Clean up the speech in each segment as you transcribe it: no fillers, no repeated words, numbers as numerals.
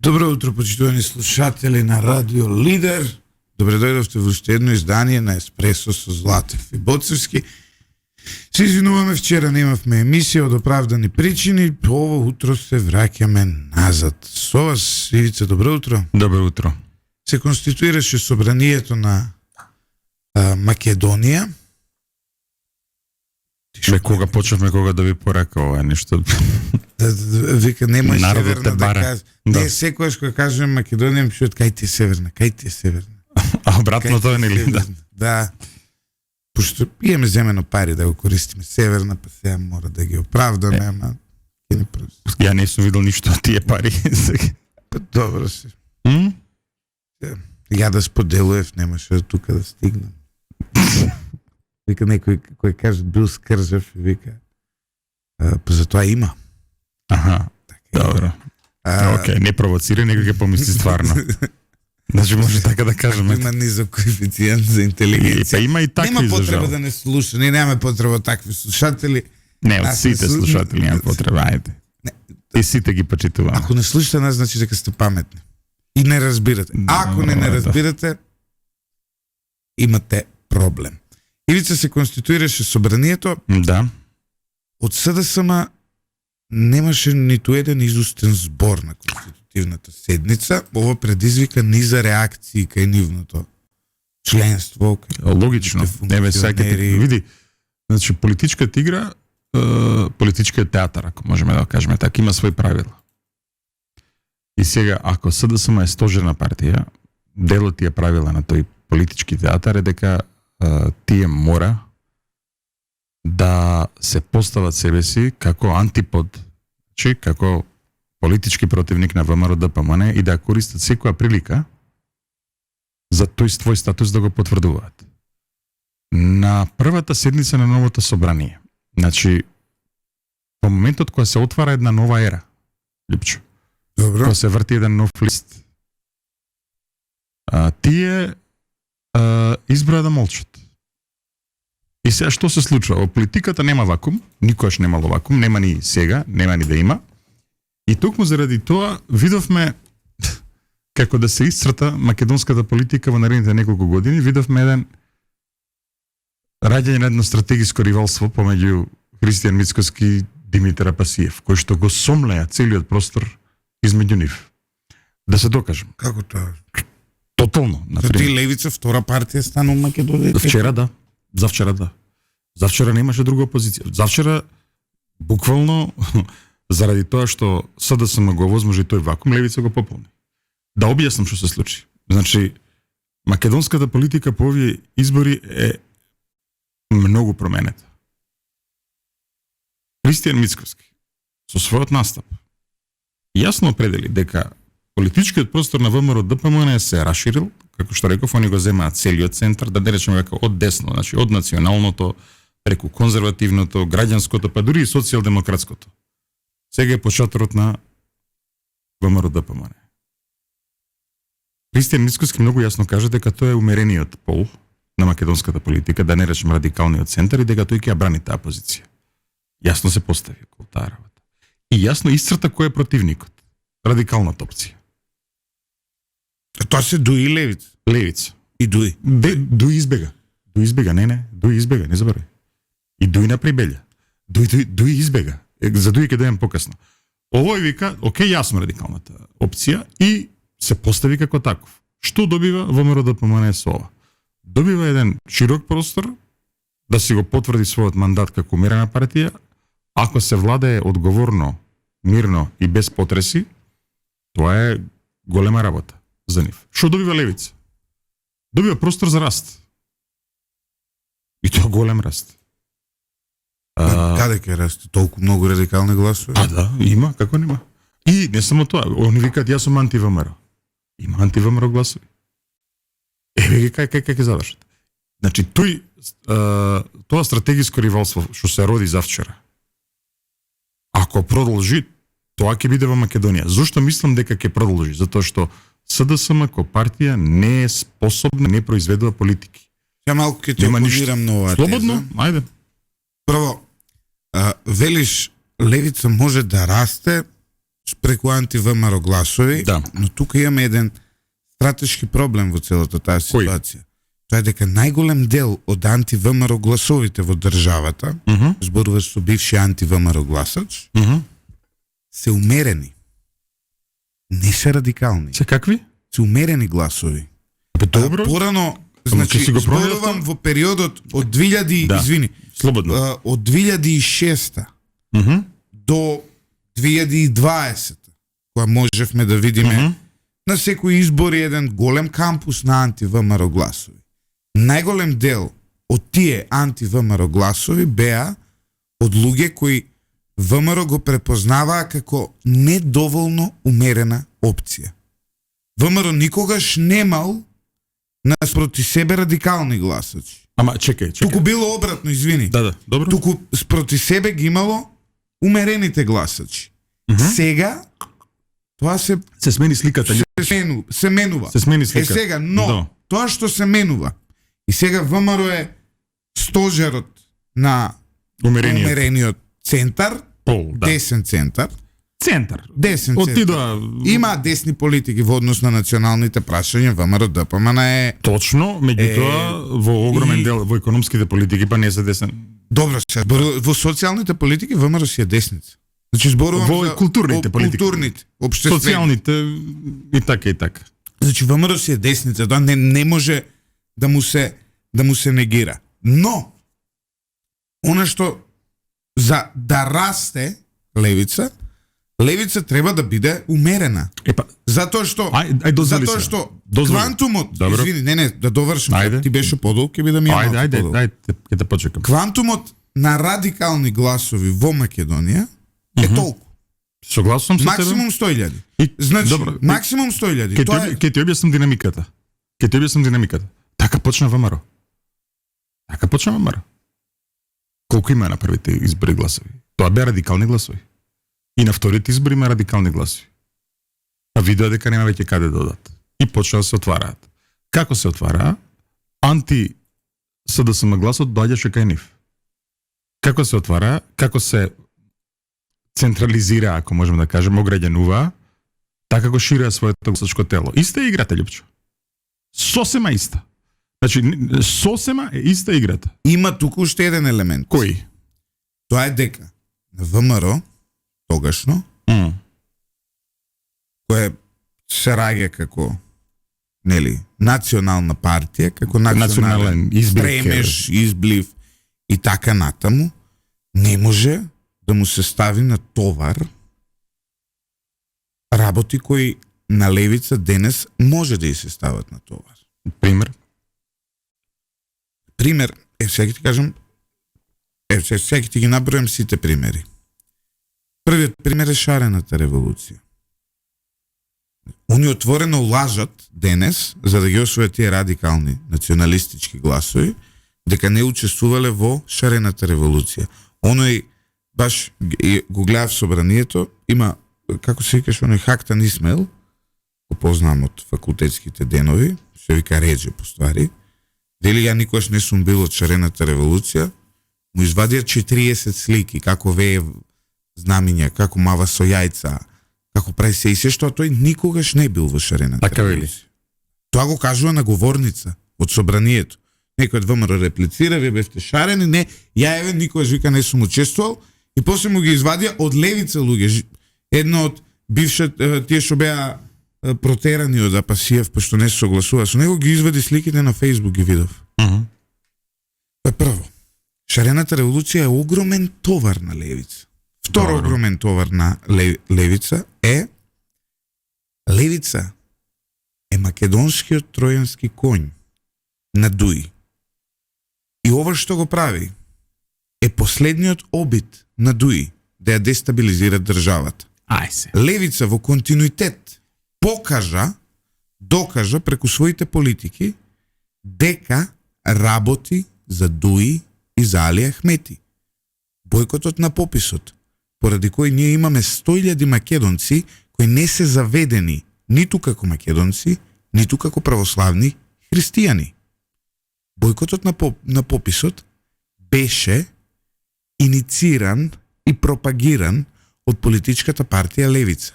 Добро утро, почитувани слушатели на Радио Лидер. Добре дојдовте во уште едно издание на Еспресо со Златев и Боцевски. Се извинуваме, вчера немавме емисија од оправдани причини, ово утро се враќаме назад. Со вас, Ивица, добро утро. Добро утро. Се конституираше собранието на Македонија. Кога почнавме, кога да ви порека ова нешто? Вика, немој Народот северна те да бара. кажа. Да. Не, секојаш кога кажем Македонија, ми чуат кај ти е северна, кај ти е северна. А обратно тоа нели? Да. Да. Пошто имаме земено пари да го користиме северна, па сега мора да ги оправдаме, ама ќе не просто. Ја не сум видел ништо од тие пари. Па добро си. М? Ја да споделував, немаше до тука да стигнам. Вика некој кој каже бил скржав, вика па затоа има. Аха. Така, Добро. Океј, не провоцира, него ќе помисли стварно. Значи може така да кажеме. Има низок коефициент за интелигенција. Па има и такви Нема за потреба жал. да не слуша, ние немаме потреба такви слушатели. Не, од Аз сите не слу- слушатели нема потреба, ајде. И сите ги почитуваме. Ако не слушате нас, значи дека сте паметни. И не разбирате. Ако не Да. разбирате, имате проблем. Ивица, се конституираше собранието, Да. од СДСМ немаше ниту еден изустен збор на конститутивната седница. Ова предизвика низа реакции кај нивното членство. Логично. Еве сега ќе функционери. види. Значи политичката игра, политичкиот театар, ако можеме да го кажеме така, има свои правила. И сега, ако СДСМ е стожерна партија, дел од тие правила на тој политички театар е дека тие мора да се постават себе си како антипод, значи како политички противник на ВМРО ДПМН и да користат секоја прилика за тој твој статус да го потврдуваат. На првата седница на новото собрание, значи, во моментот кога се отвара една нова ера, Липчо, Добро. кога се врти еден нов лист, тие избра да молчат. И сега што се случува? Во политиката нема вакуум, никогаш немало вакуум, нема ни сега, нема ни да има. И токму заради тоа видовме како да се исцрта македонската политика во наредните неколку години, видовме еден раѓање на едно стратегиско ривалство помеѓу Христијан Мицкоски и Димитар Апасиев, кој што го сомлеа целиот простор измеѓу нив. Да се докажем. Како тоа? Тотално, За ти например. левица втора партија стана у Македонија. Вчера да. Завчера да. Завчера немаше друга опозиција. Завчера буквално заради тоа што СДСМ го возможи тој вакуум, левица го пополни. Да објаснам што се случи. Значи, македонската политика по овие избори е многу променета. Христијан Мицкоски со својот настап јасно определи дека политичкиот простор на ВМРО ДПМН се расширил, како што реков, они го земаат целиот центар, да не речеме дека од десно, значи од националното, преку конзервативното, граѓанското, па дури и социјалдемократското. Сега е початарот на ВМРО ДПМН. Христијан Мицкоски многу јасно кажа дека тој е умерениот пол на македонската политика, да не речеме радикалниот центар, и дека тој ќе ја брани таа позиција. Јасно се постави околу таа работа. И јасно исцрта кој е противникот. Радикалната опција. Тоа се дуи левица. Левица. И дуи. Дуи избега. Дуи избега, дуи избега, не заборај. И дуи на прибелја. Дуи избега. За дуи ќе дојдем покасно. Овој вика, окей, јас сум радикалната опција и се постави како таков. Што добива ВМРО ДПМН со ова? Добива еден широк простор да си го потврди својот мандат како умерена партија, ако се владее одговорно, мирно и без потреси, тоа е голема работа за нив. Што добива левица? Добива простор за раст. И тоа голем раст. Каде ќе расте толку многу радикални гласови? Да, има, како нема. И не само тоа, они викаат јас сум анти-ВМРО. Има анти-ВМРО гласови. Еве ги кај ќе завршат. Значи тоа стратегиско ривалство што се роди завчера, ако продолжи, тоа ќе биде во Македонија. Зошто мислам дека ќе продолжи? Затоа што СДСМ како партија не е способна, не произведува политики. Ја малку ќе ти Нема ништо. опонирам на оваа Слободно, теза. ајде. Прво, велиш левица може да расте преку анти-ВМРО гласови, Да. но тука имаме еден стратешки проблем во целата таа Кој? ситуација. Тоа е дека најголем дел од анти-ВМРО гласовите во државата, зборуваш со бивши анти-ВМРО гласач, се умерени. Не се радикални. Се какви? Се умерени гласови. Добро. Порано, ќе значи, си го зборувам проверев во периодот од 2000, Да. извини, Слободно. од 2006 до 2020, кога можевме да видиме на секој избор еден голем кампус на анти-ВМРО гласови. Најголем дел од тие анти-ВМРО гласови беа од луѓе кои ВМРО го препознаваа како недоволно умерена опција. ВМРО никогаш немал наспроти себе радикални гласачи. Ама чекај. Туку било обратно, извини. Да, добро. Туку спроти себе ги имало умерените гласачи. Сега тоа се смени сликата. се менува. Се смени сликата. Сега, но Да. тоа што се менува и сега ВМРО е стожерот на умерениот центар, Да. десен центар, Центар. десен центар. Отидоа Има десни политики во однос на националните прашања, ВМРО ДПМН е точно, меѓутоа во огромен дел во економските политики па не се десен. добро се во социјалните политики ВМРО си е десница. Значи зборувам Во за културните политики. Културните, општествени. Социјалните и така и така. Значи ВМРО си е десница, тоа не може да му се негира. Но она што за да расте левица треба да биде умерена. Епа, Затоа што дозволи затоа се. што Дозволи. квантумот, Добро. извини, не, да довршим. Ајде. Ти беше подолг, ќе бидам ја малку ајде, подолг. ќе те почекам. Квантумот на радикални гласови во Македонија е толку. Согласувам со тебе. Максимум 100.000. И- Значи, добро, максимум 100.000. Тоа е Ќе ти објаснам динамиката. Така почна ВМРО. Колку има на првите избори гласови? Тоа беа радикални гласови. И на вторите избори има радикални гласови. А видеа дека нема веќе каде да одат. И почнаа да се отвараат. Како се отвараа? Анти СДСМ гласот доаѓаше кај нив. Како се отвараа? Како се централизира, ако можеме да кажеме, ограѓануваа, така го ширија своето гласачко тело. Иста е играта, Лјупчо. Сосема иста. Значи, сосема е иста играта. има туку уште еден елемент. Кој? Тоа е дека на ВМРО тогашно кое се раѓа како национална партија, како национален избир, стремеж, изблив и така натаму, не може да му се стави на товар работи кои на левица денес може да и се стават на товар. Пример? Пример, сега ти кажам, сега ти ги набројам сите примери. Првиот пример е шарената револуција. Они отворено лажат денес, за да ги освојат тие радикални националистички гласови, дека не учествувале во шарената револуција. Оној, баш го гледав собранието, има, како се викаш, оној Хактан Исмаил, го познам од факултетските денови, се вика Реđe по ствари, дели ја никош не сум бил од шарената револуција, му извадија 40 слики, како вее знамиња, како мава со јајца, како прави се и се, што тој никогаш не бил во шарената Така вели. револуција. Тоа го кажува на говорница од собранието. Некој од ВМРО реплицира, вие бевте шарени, не, ја еве никогаш вика не сум учествувал, и после му ги извадија од левица луѓе. Едно од тие што беа протерани од Апасиев, пошто не се согласува со него, ги извади сликите на Фейсбук, ги видов. Тоа е прво. Шарената револуција е огромен товар на левица. Второ Добро. огромен товар на левица е левица е македонскиот тројански конј на Дуи. И ова што го прави е последниот обид на Дуи да ја дестабилизира државата. Ај се. Левица во континуитет докажа преку своите политики дека работи за Дуи и за Али Ахмети. Бојкотот на пописот, поради кој ние имаме 100.000 македонци кои не се заведени ниту како македонци, ниту како православни христијани. Бојкотот на пописот беше инициран и пропагиран од политичката партија Левица.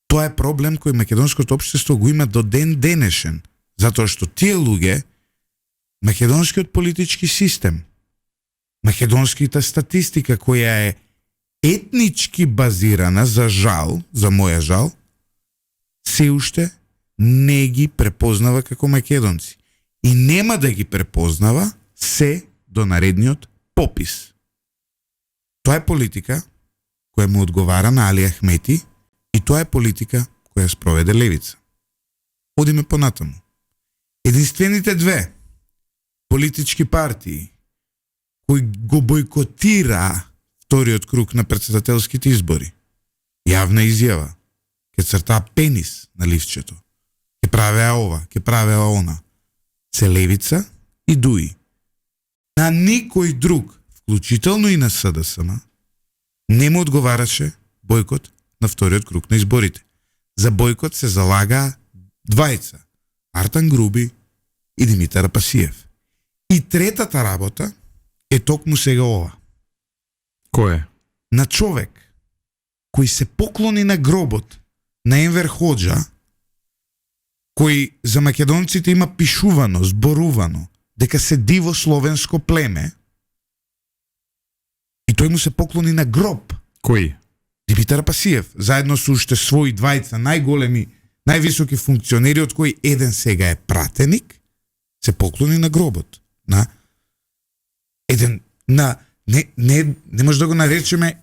Тоа е проблем кој македонското општество го има до ден денешен, затоа што тие луѓе, македонскиот политички систем, македонската статистика која е етнички базирана, за жал, за моја жал, се уште не ги препознава како македонци. И нема да ги препознава се до наредниот попис. Тоа е политика која му одговара на Али Ахмети и тоа е политика која спроведе Левица. Одиме понатаму. Единствените две политички партии кои го бойкотира вториот круг на претседателските избори, јавна изјава, ке цртаа пенис на ливчето, ке правеа ова, ке правеа она, се Левица и ДУИ. На никој друг, вклучително и на СДСМ, не му одговараше бойкот на вториот круг на изборите. За бойкот се залагаа двајца, Артан Груби и Димитар Апасиев. И третата работа е токму сега ова. Кој е? На човек кој се поклони на гробот на Енвер Ходжа, кој за македонците има пишувано, зборувано, дека се диво словенско племе, и тој му се поклони на гроб. Кој? Димитар Апасиев, заедно со уште своји двајца најголеми, највисоки функционери, од кои еден сега е пратеник, се поклони на гробот. На еден, на не може да го наречеме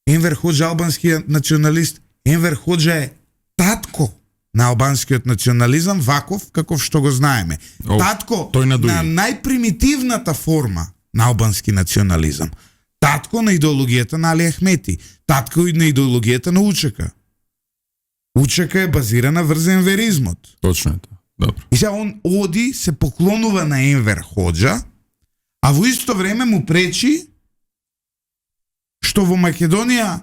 Енвер Ходжа албанскиот националист. Енвер Ходжа е татко на албанскиот национализам, ваков каков што го знаеме. Татко на најпримитивната форма на албански национализам. Татко на идеологијата на Али Ахмети. Татко и на идеологијата на УЧК. УЧК е базирана врз енверизмот. Точно е тоа. Добро. И сега он оди, се поклонува на Енвер Ходжа, а во исто време му пречи што во Македонија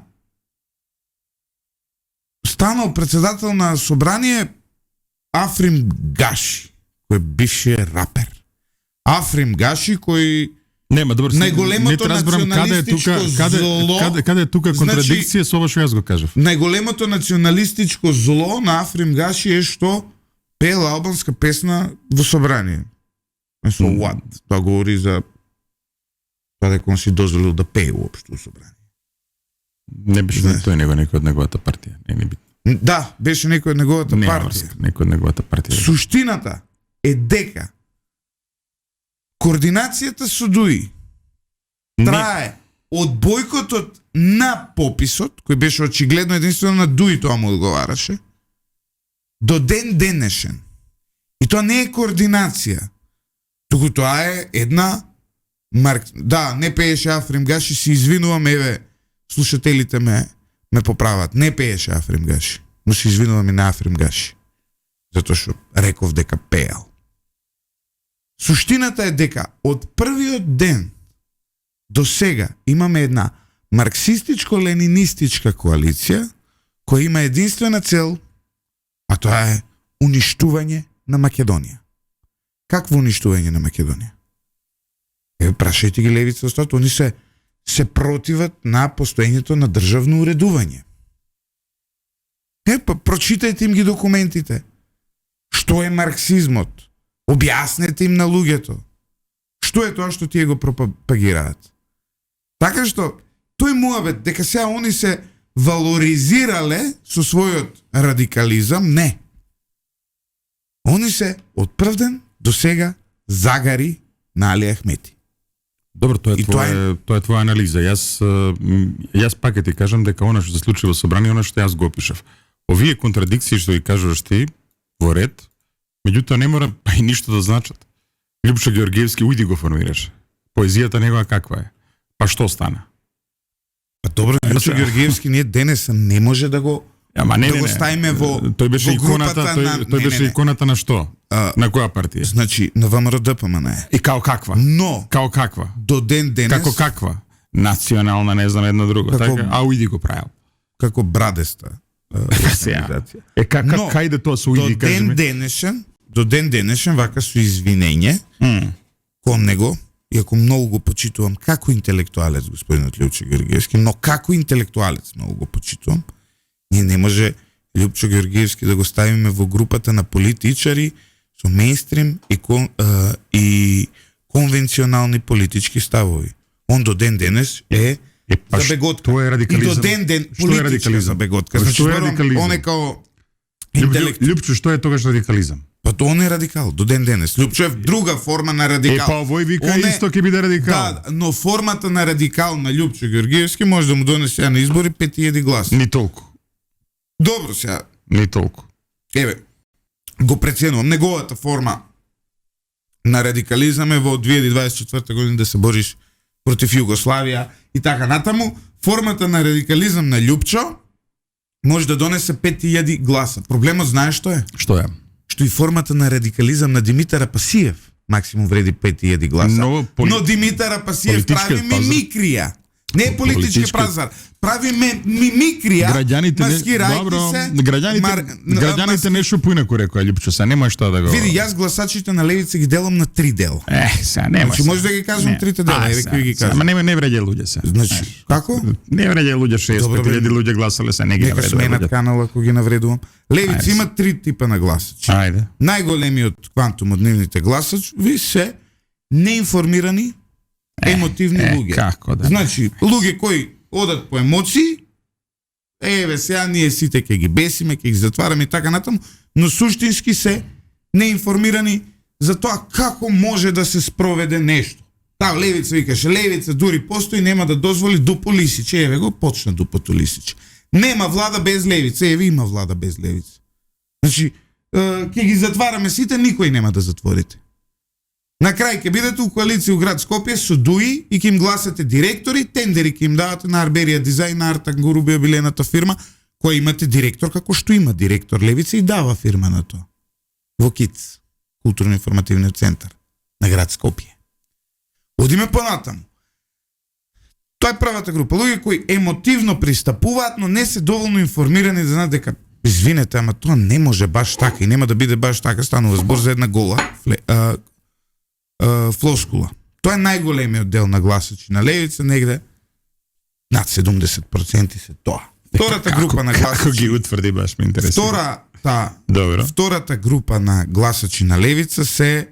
станал председател на собрание Африм Гаши, кој е бившиот рапер. Африм Гаши, кој нема, добро, најголемото националистичко зло... Каде е тука контрадикција со ова што јас го кажав? Најголемото националистичко зло на Африм Гаши е што пеел албанска песна во собрание. So what? Тоа говори за тоа дека он си дозволил да пее уопшто во собрание. Не беше тој некој од неговата партија. Не битно. Да, беше некој од неговата партија. Некој од неговата партија. Суштината е дека координацијата со ДУИ трае од бојкотот на пописот, кој беше очигледно единствено на ДУИ, тоа му одговараше, до ден денешен. И тоа не е координација, туку тоа е една да, не пееше Африм Гаши, си извинувам, еве, слушателите ме поправат. Не пееше Африм Гаши, но се извинувам и на Африм Гаши, затоа што реков дека пеел. Суштината е дека од првиот ден до сега имаме една марксистичко-ленинистичка коалиција која има единствена цел, а тоа е уништување на Македонија. Какво уништување на Македонија? Прашајте ги Левица остат, они се противат на постоењето на државно уредување. Прочитајте им ги документите. Што е марксизмот? Објаснете им на луѓето. Што е тоа што тие го пропагираат? Така што, тој муабет, дека сега они се валоризирале со својот радикализам, не. Они се од прв ден до сега загари на Али Ахмети. Добро, тоа е твоја анализа. Јас пак ќе ти кажам дека она што се случи во собрание, она што јас го опишав. Овие контрадикции што ги кажуваш ти во ред, меѓутоа не мора па и ништо да значат. Лјупчо Георгиевски ујди го формираше. Поезијата негова каква е? Па што стана? Па добро, Лјупчо Георгиевски ние денес не може да го го ставиме во тој беше иконата, тој беше иконата на што? На која партија? Значи на ВМРО-ДПМН. И као каква? Но као каква? До ден денес како каква? Национална, не знам едно друго, така? А ујди го правил. Како брадеста организација. Кај иде тоа со ујди, кажи ми? До ден денешен, вака со извинење кон него, иако многу го почитувам како интелектуалец господинот Лјупчо Георгиевски, но како интелектуалец многу го почитувам, ние не може Лјупчо Георгиевски да го ставиме во групата на политичари со мејнстрим и конвенционални политички ставови. Он до ден денес е па за беготка. Што е радикализам? И до ден ден Што е радикализам? за беготка. Па Значи, што е радикализам? он е као интелект. Лјупчо, што е тогаш радикализам? Па тоа он е радикал до ден денес. Лјупчо е друга форма на радикал. Па овој вика Он е- исто ќе биде радикал. Да, но формата на радикал на Лјупчо Георгиевски може да му донесе на избори 5000 гласа. Ни толку. Добро сега, Ни толку. еве, го преценувам. Неговата форма на радикализам е во 2024 година да се бориш против Југославија и така натаму. Формата на радикализам на Лјупчо може да донесе 5000 гласа. Проблемот знаеш што е? Што е? Што и формата на радикализам на Димитар Апасиев максимум вреди 5000 гласа. Но Димитар Апасиев прави Политичкиот пазар. мимикрија. Не е политички Политичкиот- пазар. Прави мимикрија. Граѓаните маскирајќи добро, се, граѓаните нешто поинаку рекоа Лјупчо, се нема што да го. Види, јас гласачите на левица ги делам на 3 дела. Се нема. Значи може да ги кажам трите дела, еве кои ги кажам. Ама не вреѓа луѓе се. Значи, како? Не вреѓа луѓе, 65.000 луѓе гласале се, не ги Нека навредува сменат луѓе. канал ако ги навредувам. Левица Ајде. има 3 типа на гласачи. Ајде. Најголемиот квантум од нивните гласачи се неинформирани, емотивни луѓе. Како да? Значи, луѓе кои одат по емоции, еве сега ние сите ќе ги бесиме, ќе ги затвараме и така натаму, но суштински се неинформирани за тоа како може да се спроведе нешто. Таа левица викаше, левица дури постои, нема да дозволи Дупо Лисич. Еве го почна Дупото Лисич. Нема влада без левица, еве има влада без левица. Значи, ќе ги затвараме сите, никој нема да затворите. На крај ќе бидете у коалиција у град Скопје со ДУИ и ќе им гласате директори, тендери ќе им давате на Арберија Дизајн, на Артан Грубија билената фирма, која имате директор како што има директор Левица и дава фирма на тоа. Во КИЦ, културно-информативниот центар на град Скопје. Одиме понатаму. Тоа е првата група луѓе кои емотивно пристапуваат, но не се доволно информирани да знаат дека извинете, ама тоа не може баш така и нема да биде баш така, станува збор за една гола флоскула. Тоа е најголемиот дел на гласачи на левица, негде над 70% се тоа. Втората група на Како гласачи. ги утврди баш ме интересира. Добро. Втората група на гласачи на левица се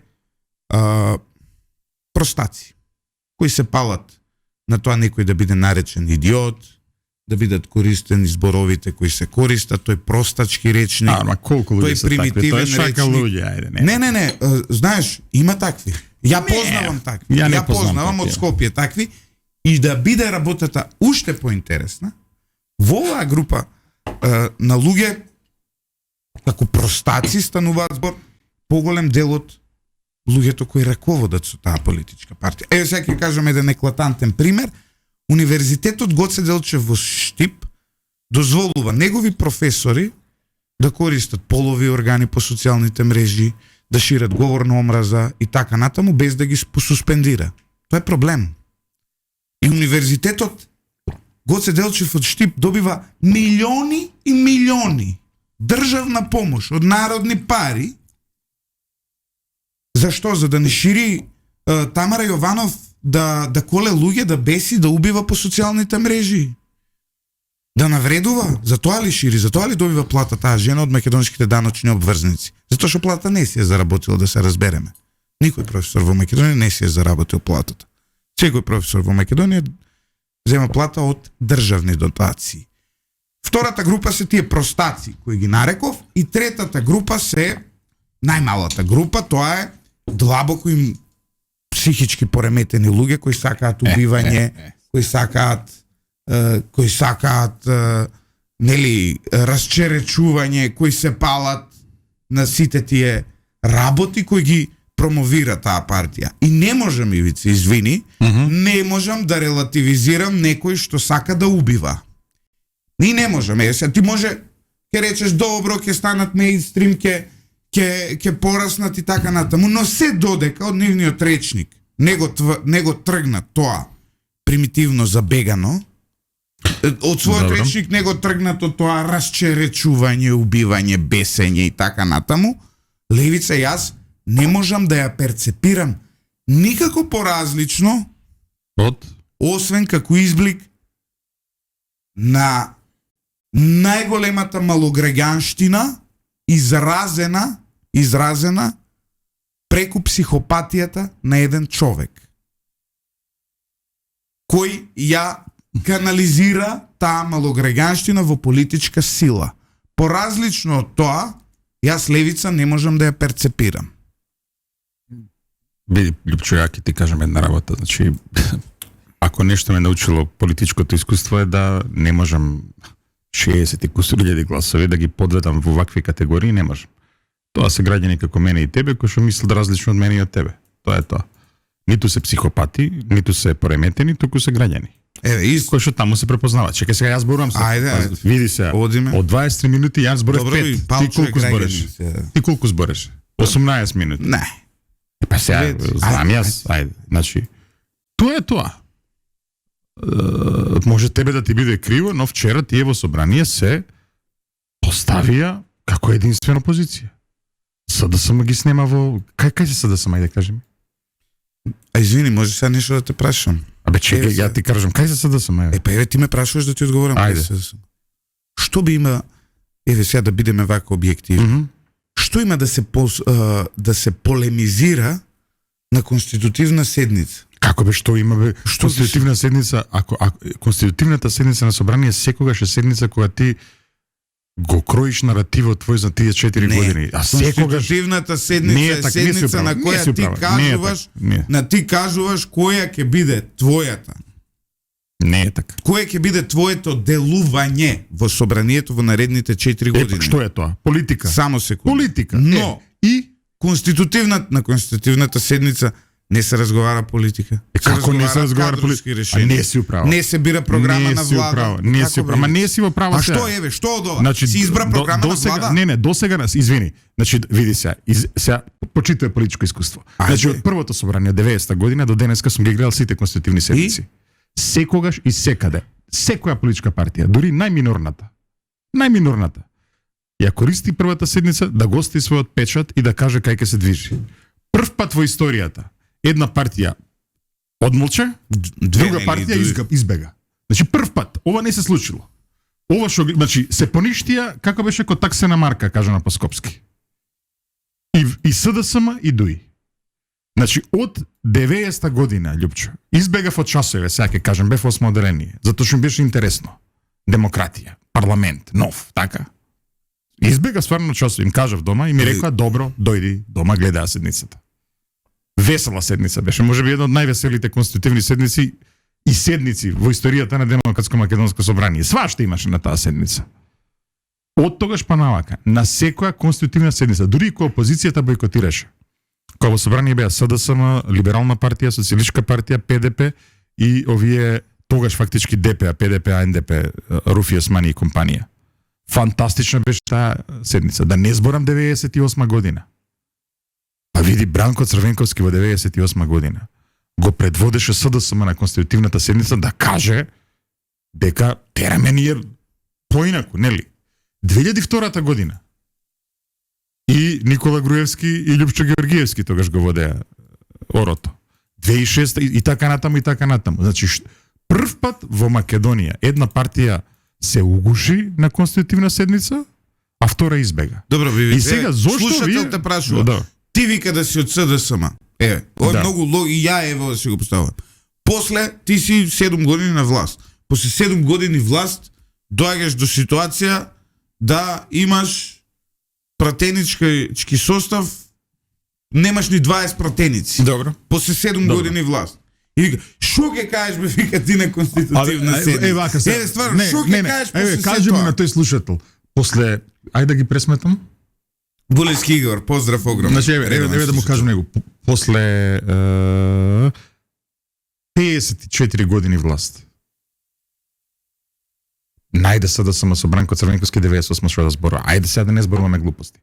простаци, кои се палат на тоа некој да биде наречен идиот, да бидат користени зборовите кои се користат, тој простачки речник. Ама колку луѓе тој се такви? Тоа примитивен е шака речник. луѓе, ајде, Не, знаеш, има такви. Ја Не, познавам такви. ја не Ја познавам од такви. Скопје такви и да биде работата уште поинтересна, во оваа група на луѓе како простаци стануваат збор поголем дел од луѓето кои раководат со таа политичка партија. Еве сега ќе кажам еден еклатантен пример. Универзитетот Гоце Делчев во Штип дозволува негови професори да користат полови органи по социјалните мрежи, да шират говор на омраза и така натаму без да ги суспендира. Тоа е проблем. И универзитетот Гоце Делчев од Штип добива милиони и милиони државна помош од народни пари. Зашто? За да не шири Тамара Јованов да коле луѓе, да беси, да убива по социјалните мрежи. Да навредува? За тоа ли шири? За тоа ли добива плата таа жена од македонските даночни обврзници? Затоа што плата не си е заработила, да се разбереме. Никој професор во Македонија не си е заработил платата. Секој професор во Македонија зема плата од државни дотации. Втората група се тие простаци кои ги нареков и третата група се најмалата група, тоа е длабоко им психички пореметени луѓе кои сакаат убивање, кои сакаат нели расчеречување, кои се палат на сите тие работи кои ги промовира таа партија. И не можам, Ивица, извини, не можам да релативизирам некој што сака да убива. Ни не можам. Сега ти може ќе речеш добро, ќе станат мејнстрим, ќе пораснат и така натаму, но се додека од нивниот речник не го тргнат тоа примитивно забегано, од својот речник не го тргнат од тоа расчеречување, убивање, бесење и така натаму, левица јас не можам да ја перцепирам никако поразлично, освен како изблик на најголемата малограѓанштина изразена преку психопатијата на еден човек кој ја канализира таа малограѓанштина во политичка сила. Поразлично од тоа, јас левица не можам да ја перцепирам. Биди, Лјупчо, ја ќе ти кажам една работа. Значи, ако нешто ме научило политичкото искуство е да не можам 60 и кусур илјади гласови да ги подведам во вакви категории, не можам. Тоа се граѓани како мене и тебе, кои што мислат различно од мене и од тебе. Тоа е тоа. Ниту се психопати, ниту се пореметени, туку се граѓани. Кои што таму се препознаваат. Чекај сега, јас зборувам се. Ајде. Види се. Одиме. Од 23 минути јас зборев 5. Ти колку збореш? Ти колку збореш? 18 минути. Не. Па сега, знам јас. Ајде. Значи, тоа е тоа. Може тебе да ти биде криво, но вчера тие во собрание се поставија како единствена опозиција. СДСМ ги снема во... Кај се СДСМ, ајде кажи ми? Извини, може сега нешто да те прашам. Абе, чекај, ја ти кажам, кај се СДСМ? Па еве ти ме прашуваш да ти одговорам. Ајде. Што би има, еве сега да бидеме вака објективни, што има да се полемизира на конститутивна седница? Како бе, што има бе? Конститутивна седница, ако конститутивната седница на собрание секогаш е седница кога ти го кроиш наративот твој за тие 4 години. А секогаш конститутивната седница е седница на која ти кажуваш која ќе биде твојата. Не е така. Кој ќе биде твоето делување во собранието во наредните 4 години? Што е тоа? Политика. Само секунда. Политика. Но и на конститутивната седница не се разговара политика. Како не се разговара политика? Не си управа. Не се бира програма на влада. Не си управа. Ма не си во права сега. А што еве, што од ова? Си избра програма на влада? Не, досега нас, извини. Значи, види сега почитуваме политичко искуство. Значи, од првото собрание 90-та година до денеска сум ги гледал сите конститутивни седници. Секогаш и секаде. Секоја политичка партија, дури најминорната, ја користи првата седница да го остави својот печат и да каже кај ќе се движи. Прв пат во историјата една партија одмолча, друга партија избега. Значи прв пат, ова не се случило. Ова што, значи, се поништија како беше ко таксена марка, кажано по скопски. И СДСМ и ДУИ. Значи, од 90-та година, Лјупчо, избегав од часове, сега ќе кажем, бев осмо оделение, затоа што ми беше интересно. Демократија, парламент, нов, така. Избега стварно часове, им кажав дома и ми рекоа, добро, дојди дома, гледаја седницата. Весела седница беше, може би една од највеселите конститутивни седници и седници во историјата на Демократско-македонско собрание. Свашта имаше на таа седница. Од тогаш па навака, на секоја конститутивна седница, дури и кога опозицијата бойкотираше. Кога во собрание беа СДСМ, Либерална партија, Социјалистичка партија, ПДП и овие тогаш фактички ДП, ПДП, НДП, Руфи Османи и компанија. Фантастична беше таа седница. Да не зборам 98 година. А види Бранко Црвенковски во 98 година го предводеше СДСМ на конститутивната седница да каже дека тераме ние поинаку, нели? 2002 година и Никола Груевски и Лјупчо Георгиевски тогаш го водеа орото. 2006 и така натаму. Значи, прв пат во Македонија една партија се угуши на конститутивна седница, а втора избега. Добро, и сега зошто вие те прашува? Да. Ти вика да си од СДСМ. Ова е многу и ја ево да си го поставам. После ти си 7 години на власт. После 7 години власт доаѓаш до ситуација да имаш пратенички состав, немаш ни 20 пратеници. Добро. После 7 години власт. И вика, шо ќе кажеш бе, вика ти на конститутивна седница? Вака се. Стварно, шо ќе кажеш после кажи му на тој слушател. После, ајде да ги пресметам. Булевски Игор, поздрав огромен. Значи, еве да му кажам него. После 54 години власт. Најде се да сам со Бранко Црвенковски 98 што да зборува. Ајде сега да не зборуваме глупости.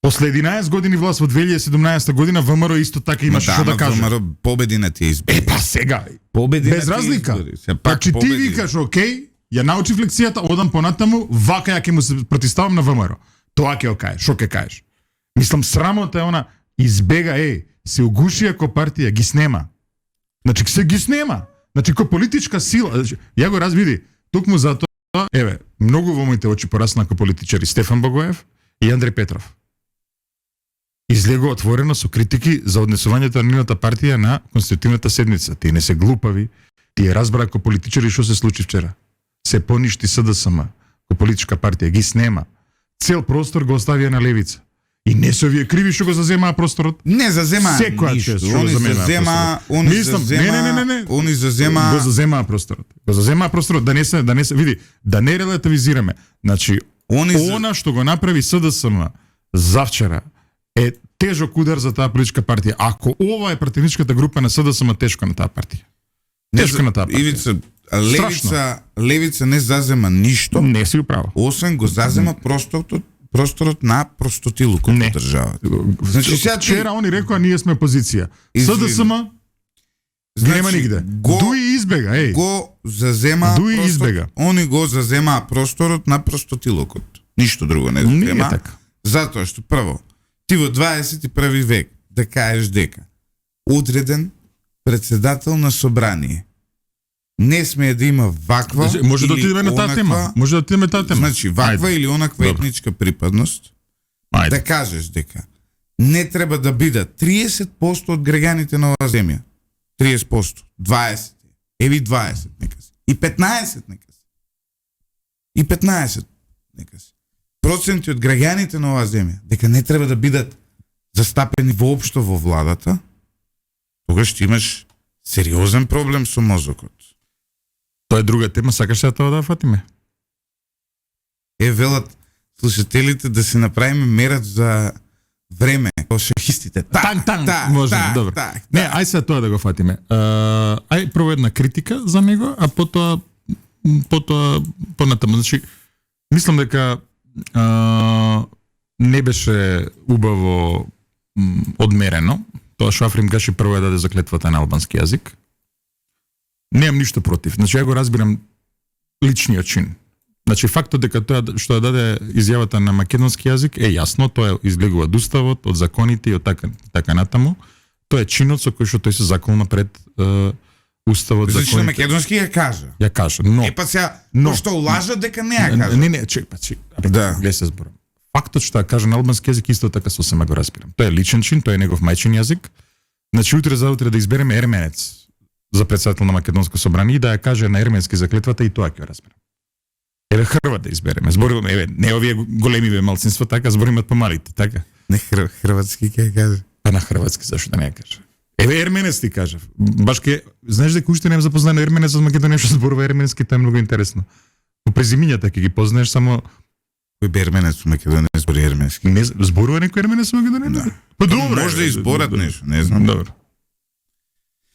После 11 години власт во 2017 година ВМРО исто така имаше што да каже. ВМРО победи на тие избори. Па сега. Победи без разлика. Значи ти викаш, окей, ја научив лекцијата, одам понатаму, вака ја ќе му се протиставам на ВМРО. Тоа ќе окаже, што ќе кажеш? Мислам, срамота е она, избега, се угушија ко партија, ги снема. Значи се ги снема. Значи ко политичка сила, значи, ја го развиди, токму затоа, еве, многу во моите очи порасна ко политичари Стефан Богоев и Андреј Петров. Излегува отворено со критики за однесувањето на нивната партија на конститутивната седница. Тие не се глупави, тие разбраа ко политичари што се случи вчера. Се поништи СДСМ, ко политичка партија ги снема. Цел простор го оставија на левица. И не се овие криви што го заземаа просторот. Не зазема ништо. Они зазема, они зазема го заземаа просторот. Го заземаа просторот да не се види, да не релативизираме. Значи, она што го направи СДСМ завчера е тежок удар за таа политичка партија. Ако ова е пратеничката група на СДСМ, тешко на таа партија. Тешко на таа партија. Левица не зазема ништо. Не си управа. Освен го зазема просторот на простотилукот на државата. Значи сега вчера они рекоа ние сме опозиција. СДСМ нема нигде. Дуи избега, еј. Го зазема Дуи избега. Они го зазема просторот на простотилукот. Ништо друго не зазема. Не е така. Затоа што прво ти во 21 век да кажеш дека одреден председател на собрание не смее да има ваква може да отидеме на таа тема. Може да отидеме таа тема. Значи ваква или онаква етничка припадност. Да кажеш дека не треба да бидат 30% од граѓаните на оваа земја. 30%, 20, еви 20 нека се. И 15 нека се. И 15 нека се. Проценти од граѓаните на оваа земја дека не треба да бидат застапени воопшто во владата, тогаш ти имаш сериозен проблем со мозокот. Тоа е друга тема, сакаш да тоа да фатиме? Велат слушателите да се направиме мерач за време, како шахистите. Танк, може, добро. Не, ај сега тоа да го фатиме. Ај прво една критика за него, а потоа понатаму. Значи, мислам дека не беше убаво одмерено тоа што Африм Гаши прво ја даде заклетвата на албански јазик. Немам ништо против. Значи, ја го разбирам личниот чин. Значи, фактот дека тоа што ја даде изјавата на македонски јазик е јасно, тоа излегува од уставот, од законите и од така натаму. Тоа е чинот со кој што тој се заколна пред уставот, законите. Значи, на македонски ја кажа. Ја кажа, но... Па сега, што улажа дека не ја кажа. Не, гледа се зборам. Фактот што ја кажа на албански јазик исто така сосема го разбирам. Тоа е личен чин, тоа е негов мајчин јазик. Значи, утре заутре да избереме ерменец за председател на Македонско собрание и да ја каже на ерменски заклетвата и тоа ќе ја разберам. Еве Хрват да избереме. Зборуваме, еве, не овие големи малцинства, така збориме помалите, така. Не хрватски ќе ја каже. Па на хрватски зашто да не ја каже. Еве ерменец ти кажав. Баш ке, знаеш дека уште немам запознано ерменец од Македонија што зборува ерменски, тоа е многу интересно. По презимињата ќе ги познаеш само кој бе ерменец во Македонија збори ерменски. Не зборува некој ерменец во Македонија? Да. Па добро, може да изборат нешто, не знам. Добро.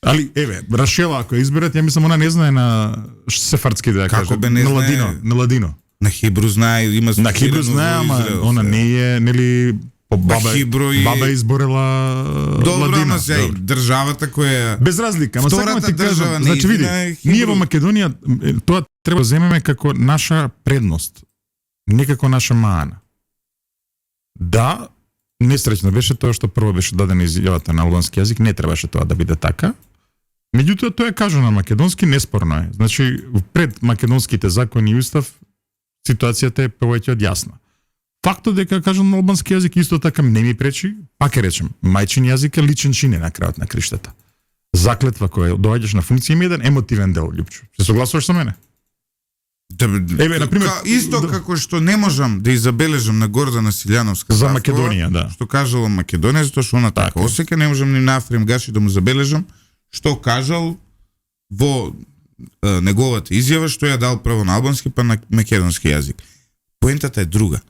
Али еве, Рашела ако изберат, ја мислам она не знае на сефардски да ја каже. На ладино. На хибру знае, има на хибру знае, ама она не е, нели по баба изборела ладино. Добро, државата која без разлика, ама сакам да ти кажам, значи види, ние во Македонија тоа треба да земеме како наша предност, не како наша маана. Да, несреќно беше тоа што прво беше дадена изјавата на албански јазик, не требаше тоа да биде така. Меѓутоа тоа е кажано на македонски, неспорно е. Значи пред македонските закони и устав ситуацијата е повеќе од јасна. Фактот дека кажам на албански јазик исто така не ми пречи, пак ќе речем, мајчин јазик е личен чин на крајот на криштата. Заклетва која доаѓаш на функција има еден емотивен дел, Љупчо. Се согласуваш со мене? Еве, на пример, исто како што не можам да забележам на Гордана Силјановска за Македонија, да. Што кажала Македонија, затоа што она така осека, не можам ни на Африм Гаши да му забележам што кажал во неговата изјава, што ја дал прво на албански па на македонски јазик. Поентата е друга.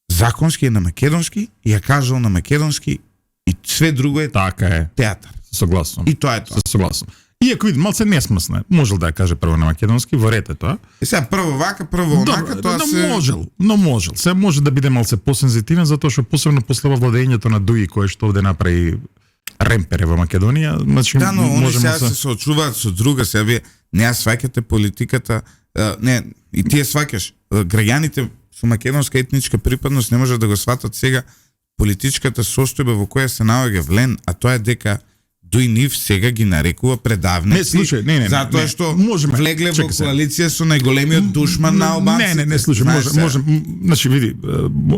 Законски е на македонски и ја кажал на македонски и све друго е така е театар. Согласувам. И тоа е тоа. Согласувам. Иако види малце несмасно, можел да ја каже прво на македонски, во ред е тоа. Сега прво вака, прво онака, тоа се можел. Се може да биде малце посензитивен затоа што посебно после владењето на Дуи кој што овде направи ремпере во Македонија, значи да, но они сега да се соочуваат со друга, сега вие не ја сваќате политиката, не, и ти ја сваќаш. Граѓаните со македонска етничка припадност не можат да го сватат сега политичката состојба во која се наоѓа Влен, а тоа е дека дуј нив сега ги нарекува предавници. Не, слушај, не, затоа што можеме, влегле во чекай се. коалиција со најголемиот душман на албанците. Не, слушај, може, значи види,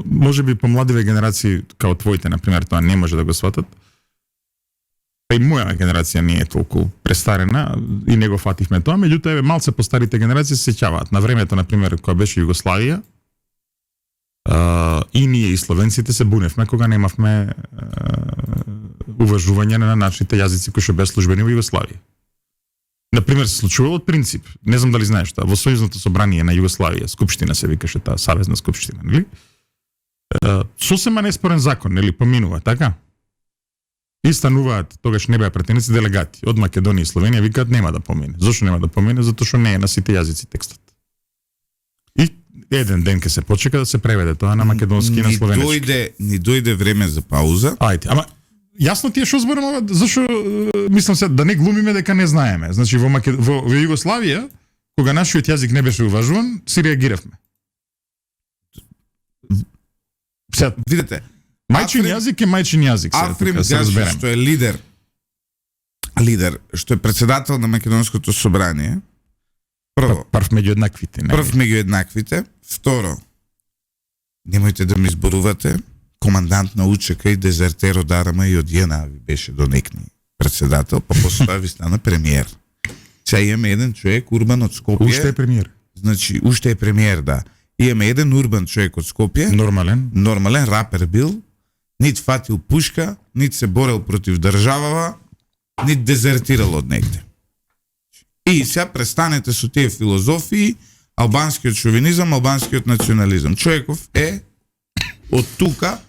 може би помладиве генерации као твоите, на пример, тоа не може да го сватат. Па и моја генерација не е толку престарена и не го фатихме тоа, меѓутоа еве малце постарите генерации се сеќаваат на времето, на пример, кога беше Југославија, и ние и словенците се буневме кога немавме уважување на нашите јазици кои што беа службени во Југославија. На пример, се случувало од принцип, не знам дали знаеш тоа, во Сојузното собрание на Југославија, скупштина се викаше таа, Савезна скупштина, нели? Сосема неспорен закон, нели, поминува, така? И стануваат, тогаш не беа претеници, делегати од Македонија и Словенија, викаат нема да помине. Зошто нема да помине? Затоа што не е на сите јазици текстот. И еден ден ке се почека да се преведе тоа на македонски и на словенски. Ни дојде време за пауза. Ајде, ама јасно ти е што зборуваме, зашо мислам се да не глумиме дека не знаеме. Значи во Југославија, кога нашиот јазик не беше уважуван, си реагиравме. Сега, видете, мајчин јазик е мајчин јазик, Африм се разбереме. што е лидер, што е председател на Македонското собрание. Прво, прв меѓу еднаквите, не. Прв меѓу еднаквите. Второ, немојте да ми изборувате, командант на УЧК и дезертер од АРМ и од ЈНА ви беше до некни председател, па после тоа ви стана премиер. Сега имаме еден човек, Урбан од Скопје. Уште е премиер. Значи, уште е премиер, да. Имаме еден урбан човек од Скопје. Нормален рапер бил. Нит фатил пушка, нит се борел против државава, нит дезертирал од негде. И сега престанете со тие филозофии, албанскиот шовинизам, албанскиот национализам. Човеков е од тука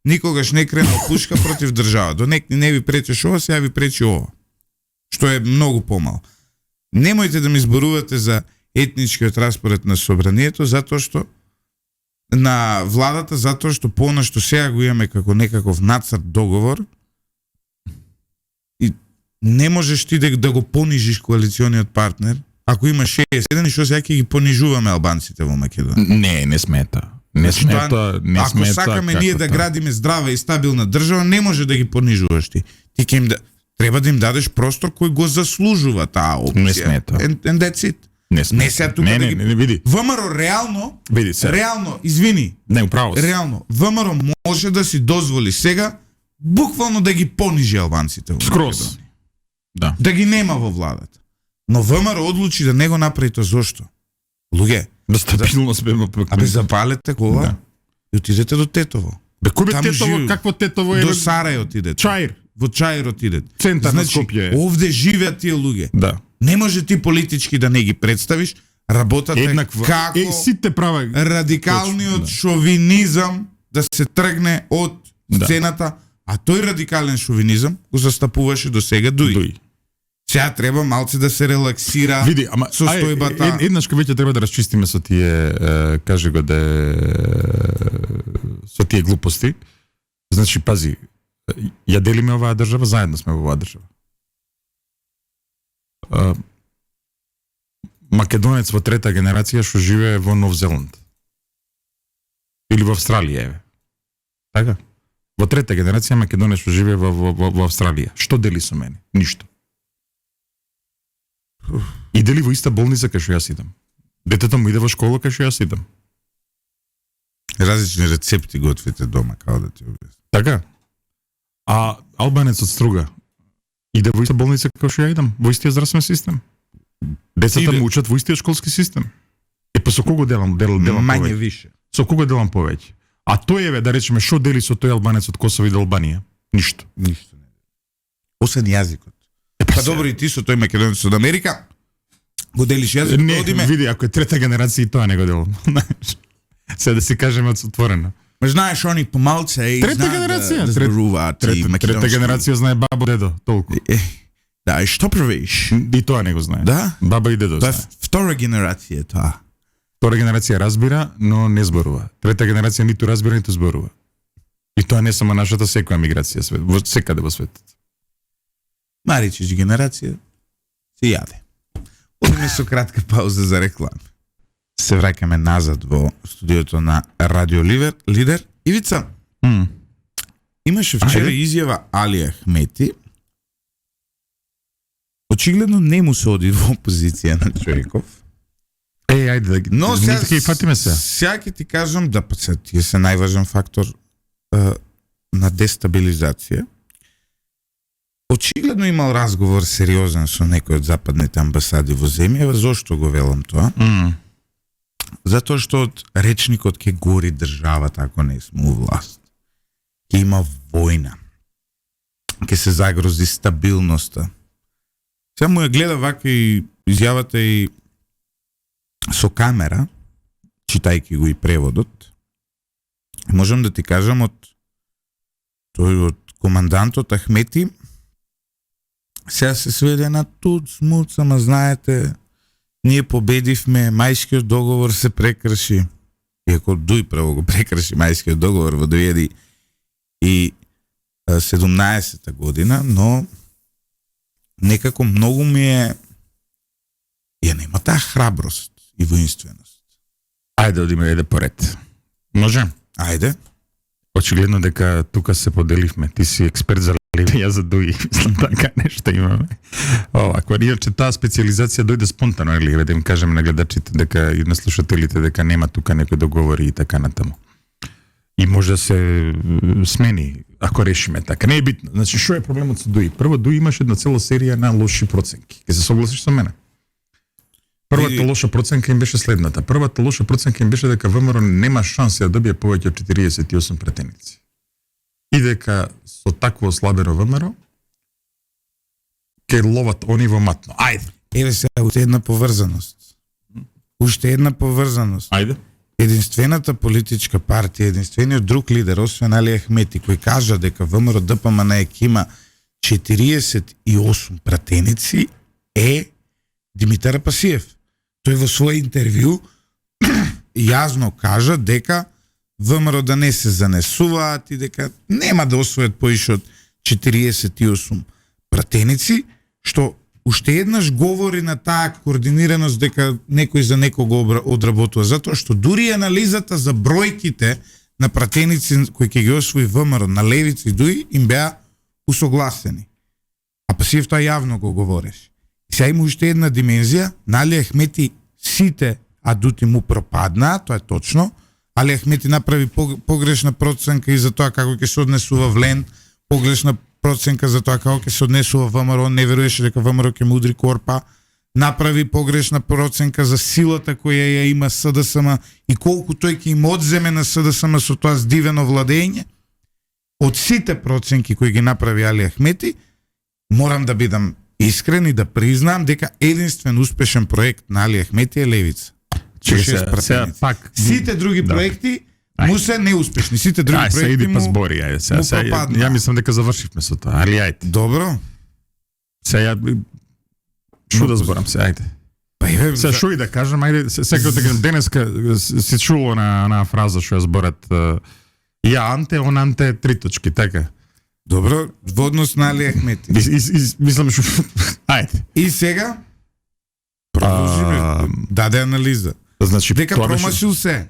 никогаш не кренал пушка против држава. До некни не ви пречеш ова, сега ви пречи ова. Што е многу помал. Немојте да ми зборувате за етничкиот распоред на собранието, затоа што на владата, затоа што понешто сега го имаме како некаков нацрт договор и не можеш ти да го понижиш коалициониот партнер, ако има 61 и што сега ќе ги понижуваме албанците во Македонија. Не смета. Ако сакаме ние да градиме здрава и стабилна држава, не може да ги понижуваш ти. Ти ќе им треба да им дадеш простор кој го заслужува таа опција. Не смета. And that's it. Не сега тука да ги... Не, види. ВМРО реално, види се. Реално, извини. Не, управо си. Реално, ВМРО може да си дозволи сега буквално да ги понижи албанците во Скрос. Да. Да ги нема во владата. Но ВМРО одлучи да не го направи тоа зошто? Луѓе, да стабилност беме пак. Абе запалете кола, да. И отидете до Тетово. Бе кој бе Тетово, какво Тетово е? До Сарај отидете. Чаир. Во Чаир отидете. Центар на Скопје. Овде живеат тие луѓе. Да. Не може ти политички да не ги представиш, работате еднакво како сите права радикалниот точно, шовинизам да се тргне од сцената, а тој радикален шовинизам го застапуваше до сега Дуј. Сега треба малце да се релаксира. Види, ама состојбата. Еднаш кога веќе треба да расчистиме со тие кажи го со тие глупости. Значи пази, ја делиме оваа држава, заедно сме во оваа држава. Македонец во трета генерација што живее во Нов Зеланд. Или во Австралија, еве. Така? Во трета генерација македонец што живее во Австралија. Што дели со мене? Ништо. И дели во иста болница кај што јас идам. Детето му иде во школа кај што јас идам. Различни рецепти готвите дома, како да ти објаснам. Така? А албанец од Струга иде во иста болница како што ја идам, во истиот здравствен систем. Децата му учат во истиот школски систем. Па со кого делам мање повеќе? више. Со кого делам повеќе? А тој еве да речеме што дели со тој албанец од Косово и Албанија? Ништо. Ништо не. Освен јазикот. Па добро и ти со тој македонец од Америка го делиш јазикот, не, одиме. Види, ако е трета генерација и тоа не го делам. Се да си кажеме отворено. Ме знаеш они помалце и трета генерација, да зборуваат и македонски. Трета генерација знае бабо дедо, толку. Да, и што правиш? И тоа не го знае. Да? Баба и дедо знае. Тоа е втора генерација тоа. Втора генерација разбира, но не зборува. Трета генерација ниту разбира, ниту зборува. И тоа не само нашата, секоја миграција во секаде во светот. Маричич генерација се јаде. Одиме со кратка пауза за реклама. Се враќаме назад во студиото на Радио Лидер. Ивица, Имаше вчера изјава Али Ахмети. Очигледно не му се оди во опозиција на човеков. Ајде да Но сега и фатиме се. Сега ќе ти кажам да тие се најважен фактор на дестабилизација. Очигледно имал разговор сериозен со некој од западните амбасади во земјава. Зошто го велам тоа? Затоа што од речникот ќе гори државата ако не сме у власт. Ќе има војна. Ќе се загрози стабилноста. Сега му ја гледа вака и изјавата и со камера, читајќи го и преводот. Можам да ти кажам од командантот Ахмети сега се сведе на туц, муц, ама знаете, ние победивме, Мајскиот договор се прекрши. Иако Дуј право го прекрши Мајскиот договор во 2017 година, но некако многу ми ја нема таа храброст и воинственост. Ајде одиме еде поред. Може? Ајде. Очигледно дека тука се поделивме. Ти си експерт за Ливи, ја за Дуи. Мислам така нешто имаме. Овако, иначе таа специализација дојде спонтано, или да им кажеме на гледачите дека и на слушателите дека нема тука некој договори и така натаму. И може да се смени ако решиме така. Не е битно. Значи, што е проблемот со Дуи? Прво, Дуи имаше една цела серија на лоши проценки. Ке се согласиш со мене? Првата лоша проценка им беше следната. Првата лоша проценка им беше дека ВМРО нема шанси да добие повеќе од 48 пратеници. И дека со такво ослабено ВМРО ке ловат они во матно. Ајде. Еве сега уште една поврзаност. Ајде. Единствената политичка партија, единствениот друг лидер, освен Али Ахмети, кој кажа дека ВМРО ДПМН ќе има 48 пратеници, е Димитар Апасиев. Тој во свој интервју јасно кажа дека ВМРО да не се занесуваат и дека нема да освојат поише од 48 пратеници, што уште еднаш говори на таа координираност дека некој за некого одработува, затоа што дури анализата за бројките на пратеници кои ќе ги освои ВМРО на Левица и Дуи им беа усогласени. А Пасиев тоа јавно го говореше. И сега има уште една димензија, на Али Ахмети сите адути му пропаднаа, тоа е точно. Али Ахмети направи погрешна проценка и за тоа како ќе се однесува Влен, погрешна проценка за тоа како ќе се однесува ВМРО, не веруваше дека ВМРО ќе му удри корпа, направи погрешна проценка за силата која ја има СДСМ и колку тој ќе им одземе на СДСМ со тоа здивено владење. Од сите проценки кои ги направи Али Ахмети, морам да бидам искрен и да признам дека единствен успешен проект на Али Ахмети е Левица. Сега пак сите други проекти му се неуспешни. Сите други проекти иди му па збори, сега ја мислам дека завршивме со тоа. Али ајде. Добро. Сега што да зборам се, ајде. Па еве, сега што и да кажам, ајде, сега да кажам денеска се чуло на фраза што ја зборат ја анте, он анте, 3 точки, така. Добро, во однос на Али Ахмети. Мислам што ајде. И сега продолжиме. Даде анализа. Значи дека промашил се.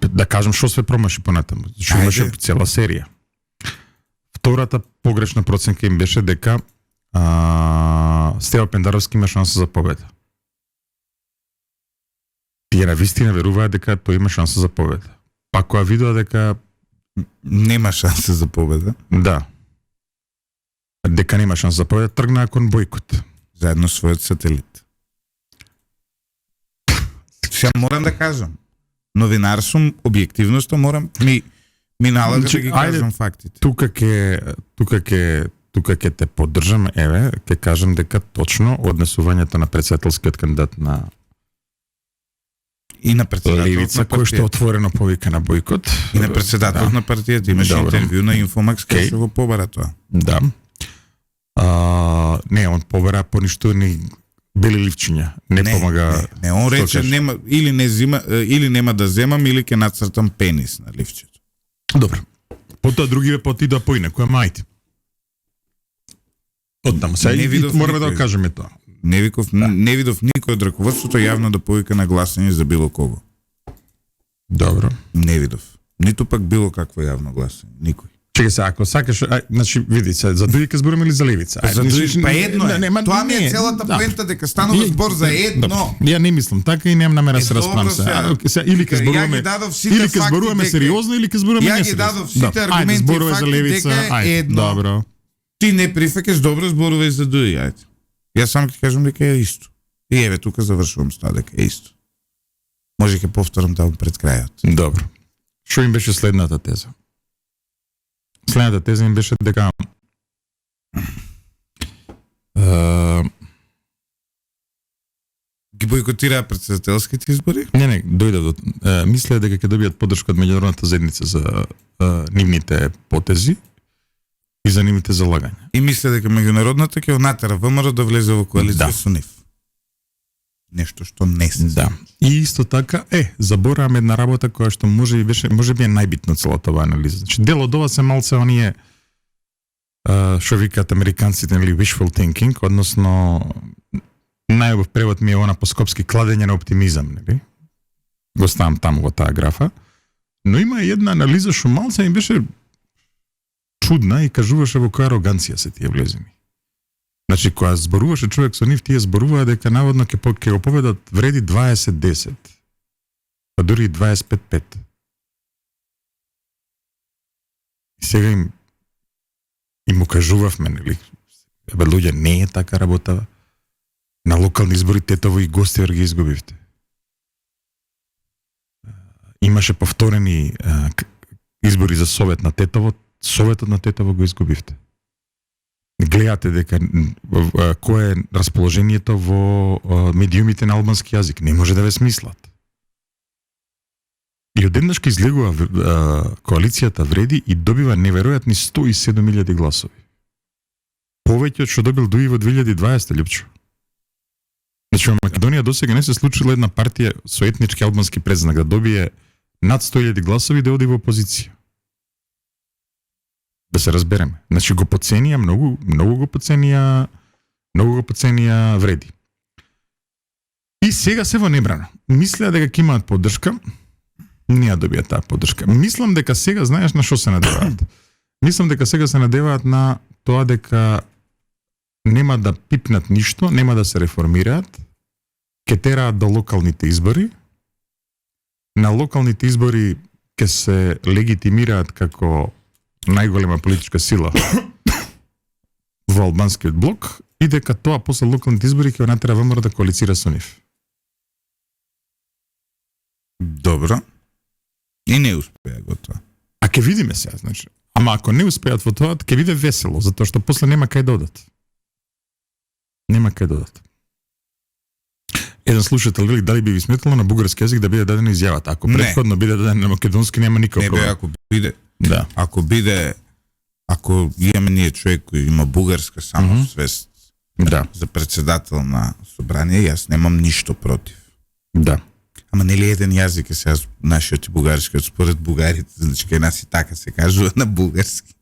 Да кажам што све промаши понатаму. Што имаше цела серија. Втората погрешна проценка им беше дека Стева Пендаровски има шанса за победа. Тие на вистина веруваат дека тој има шанса за победа. Па кога видоа дека нема шанса за победа. Да. Дека нема шанса за победа, тргнаа кон бојкот. Заедно со својот сателит. Сега морам да кажам. Новинар сум, објективноста морам ми налага да ги кажам фактите. Тука ќе те поддржам, еве, ќе кажам дека точно однесувањето на претседателскиот кандидат на и на претседателот Левица, кој што отворено повика на бојкот. И на претседателот на партијата имаше интервју на Инфомакс кај што го побара тоа. Да. Не, он побара поништени бели ливчиња. Не помага. Не, он рече нема или не зима или нема да земам или ќе нацртам пенис на ливчето. Добро. Потоа другиве потидоа поинаку, мајте. Однам се и мораме да кажеме тоа. Не видов никој од раководството јавно да повика на гласање за било кого. Добро. Не видов. Ниту пак било какво јавно гласање. Никој. Чекай се, ако сакаш, значи види се, за дуи ке зборуваме или за левица? За дуи, па едно е. Тоа ми е целата поента дека станува збор за едно. Ја не мислам така и немам намера се расправам се. Или ке зборуваме, или ке зборуваме сериозно или ке зборуваме несериозно. Ја ги дадов сите аргументи и факти дека е едно. Добро. Ти не прифакеш, добро зборувај за дуи, ајде. Јас само ти кажам дека е исто. И еве тука завршувам с тоа дека е исто. Може ќе повторам таму пред крајот. Добро. Што им беше следната теза? Следната теза им беше дека ги бойкотираа претседателските избори? Не, дојде до мислеа дека ќе добијат поддршка од меѓународната заедница за нивните потези и за нивните залагања. И мисле дека меѓународната ќе натера ВМРО да влезе во коалиција со нив. Нешто што не се. Да. И исто така, заборавам една работа која што може би е најбитно целата оваа анализа. Значи дел од ова се малце оние што викаат американците, нели, wishful thinking, односно најубав превод ми е она по скопски кладење на оптимизам, нели? Го ставам таму во таа графа. Но има една анализа што малце им беше чудна и кажуваше во која ароганција се тие влезени. Значи, кога зборуваше човек со нив, тие зборуваа дека наводно ќе го поведат вреди 20-10, па дури и 25-5. И сега им му кажувавме, нели, бе луѓе, не е така работа. На локални избори Тетово и Гостивар ги изгубивте. Имаше повторени избори за Совет на Тетово, Советот на Тетово го изгубивте. Гледате дека кое е расположението во медиумите на албански јазик. Не може да ве смислат. И одеднаш ке излегува коалицијата Вреди и добива неверојатни 107.000 гласови. Повеќе од што добил Дуи во 2020, Лјупчо. Значи, во Македонија досега не се случила една партија со етнички албански предзнак да добие над 100.000 гласови да оди во опозиција. Да се разбереме. Значи го поценија, многу го поценија Вреди. И сега се во небрана. Мислеа дека ќе имаат поддршка, не ја добија таа поддршка. Мислам дека сега, знаеш на што се надеваат? Мислам дека сега се надеваат на тоа дека нема да пипнат ништо, нема да се реформираат, ќе тераат до локалните избори. На локалните избори ќе се легитимираат како најголема политичка сила во албанскиот блок и дека тоа после локалните избори ќе натера ВМРО да коалицира со нив. Добро. И не успеа го тоа. А ќе видиме сега, значи. Ама ако не успеат во тоа, ќе биде весело, затоа што после нема кај да одат. Нема кај да одат. Еден слушател вели дали би ви сметало на бугарски јазик да биде дадена изјавата. Ако претходно биде дадена на македонски, нема никаков проблем. Не бе, ако биде. Да. Ако имаме ние човек кој има бугарска самосвест за председател на собрание, јас немам ништо против. Да. Ама нели еден јазик е сега нашиот и бугарскиот, според бугарите, значи кај нас и така се кажува на бугарски.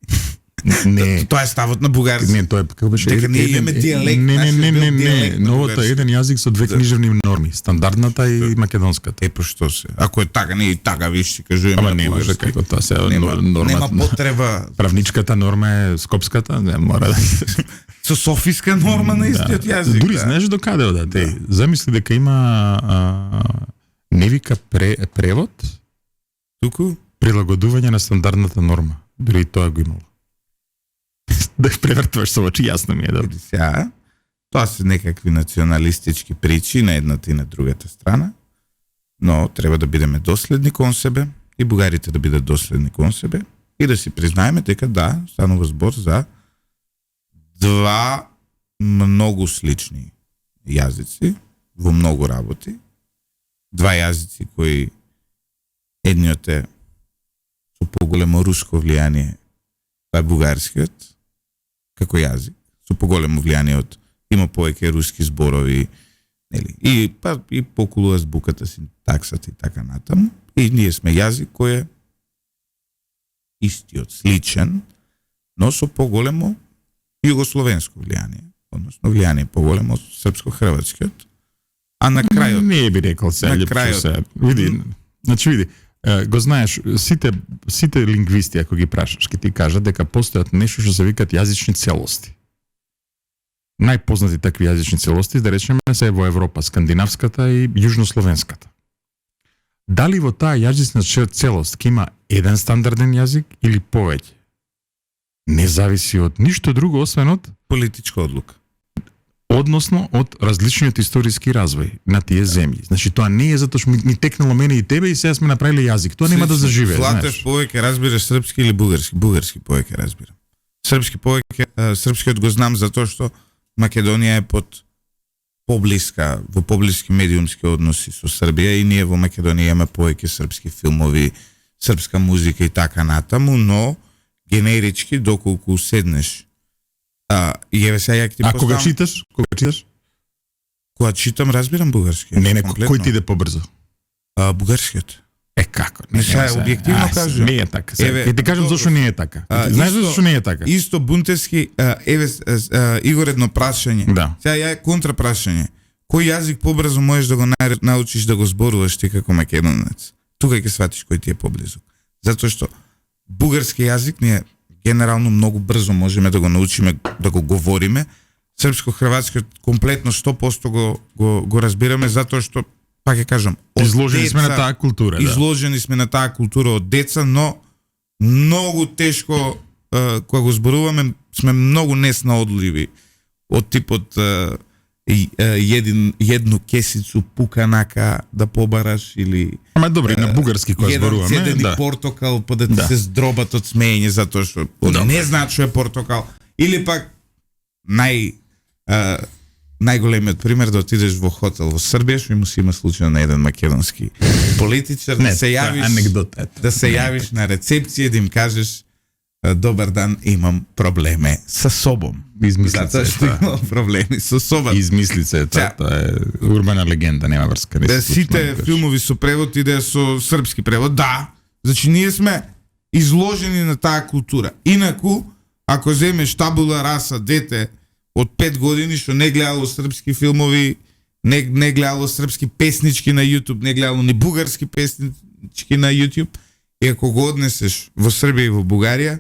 Не. Тоа е ставот на бугарски. Не, тоа е како беше. Дека ние имаме дијалект. Не, но ова е еден јазик со две книжевни норми, стандардната и македонската. Па што се? Ако е така, не и така виши кажуваме. Ама не може како тоа се норма. Нема потреба. Правничката норма е скопската, не мора да. Со софиска норма на истиот јазик. Дури знаеш до каде одат? Замисли дека има не вика превод, туку прилагодување на стандардната норма. Дури и тоа го имало. Да превртуваш со очи, јасно ми е да. Сега, тоа се некакви националистички причи на едната и на другата страна, но треба да бидеме доследни кон себе и бугарите да бидат доследни кон себе и да си признаеме дека да, станува збор за два многу слични јазици во многу работи. Два јазици кои едниот е со поголемо руско влијание, тоа е бугарскиот, како јазик, со поголемо влијание од има повеќе руски зборови, нели? И поколу азбуката, синтаксата и така натаму. И ние сме јазик кој е истиот, сличен, но со поголемо југословенско влијание, односно влијание поголемо од српско-хрватскиот. А на крајот не би рекол се, на крајот. види, го знаеш, сите лингвисти, ако ги прашаш, ќе ти кажат дека постојат нешто што се викат јазични целости. Најпознати такви јазични целости, да речеме, се во Европа, скандинавската и јужнословенската. Дали во таа јазична целост ќе има еден стандарден јазик или повеќе? Не зависи од ништо друго, освен од Политичка одлука. односно од различниот историски развој на тие земји. Значи тоа не е затоа што ни текнало мене и тебе и сега сме направиле јазик. Тоа нема да заживее, Златев знаеш. повеќе разбираш српски или бугарски? Бугарски повеќе разбирам. Српскиот го знам затоа што Македонија е во поблиски медиумски односи со Србија и ние во Македонија имаме повеќе српски филмови, српска музика и така натаму, но генерички доколку седнеш и еве сега ќе ти А кога поставам... читаш? Кога читам разбирам бугарски. Не, комплетно. кој ти иде побрзо? Бугарскиот. Како? Не, сега објективно кажувам. Не е така. Еве, Ќе ти кажам добро. зашто не е така. Знаеш исто- зашто не е така? Исто бунтевски, Игор едно прашање. Да. Сега ја контра прашање. Кој јазик побрзо можеш да го научиш да го зборуваш ти како македонец? Тука ќе сватиш кој ти е поблизу. Затоа што бугарски јазик ние генерално многу брзо можеме да го научиме, да го говориме. Српско-хрватски комплетно 100% го разбираме затоа што пак ќе кажам, од Изложени сме на деца- таа култура, да. изложени сме на таа култура од деца, но многу тешко кога го зборуваме сме многу неснаодливи од типот едну кесицу пуканака да побараш или Ама добро, и на бугарски кога еден зборуваме, цедени да. портокал па да ти Да. се здробат од смеење затоа што Добро. не знаат што е портокал или пак најголемиот пример да отидеш во хотел во Србија, што му се има случај на еден македонски политичар да се тоа е јавиш анекдота, ето. да се јавиш на рецепција да им кажеш добар дан, имам проблеме со собом. Измислица Затоа е што тоа. имам проблеми со собата. Измислица е тоа, Сега- тоа е урбана легенда, нема врска. Не Да се случи, сите да филмови со превод иде со српски превод, да. Значи ние сме изложени на таа култура. Инаку, ако земеш табула раса дете од 5 години што не гледало српски филмови, не гледало српски песнички на YouTube, не гледало ни бугарски песнички на YouTube, и ако го однесеш во Србија и во Бугарија,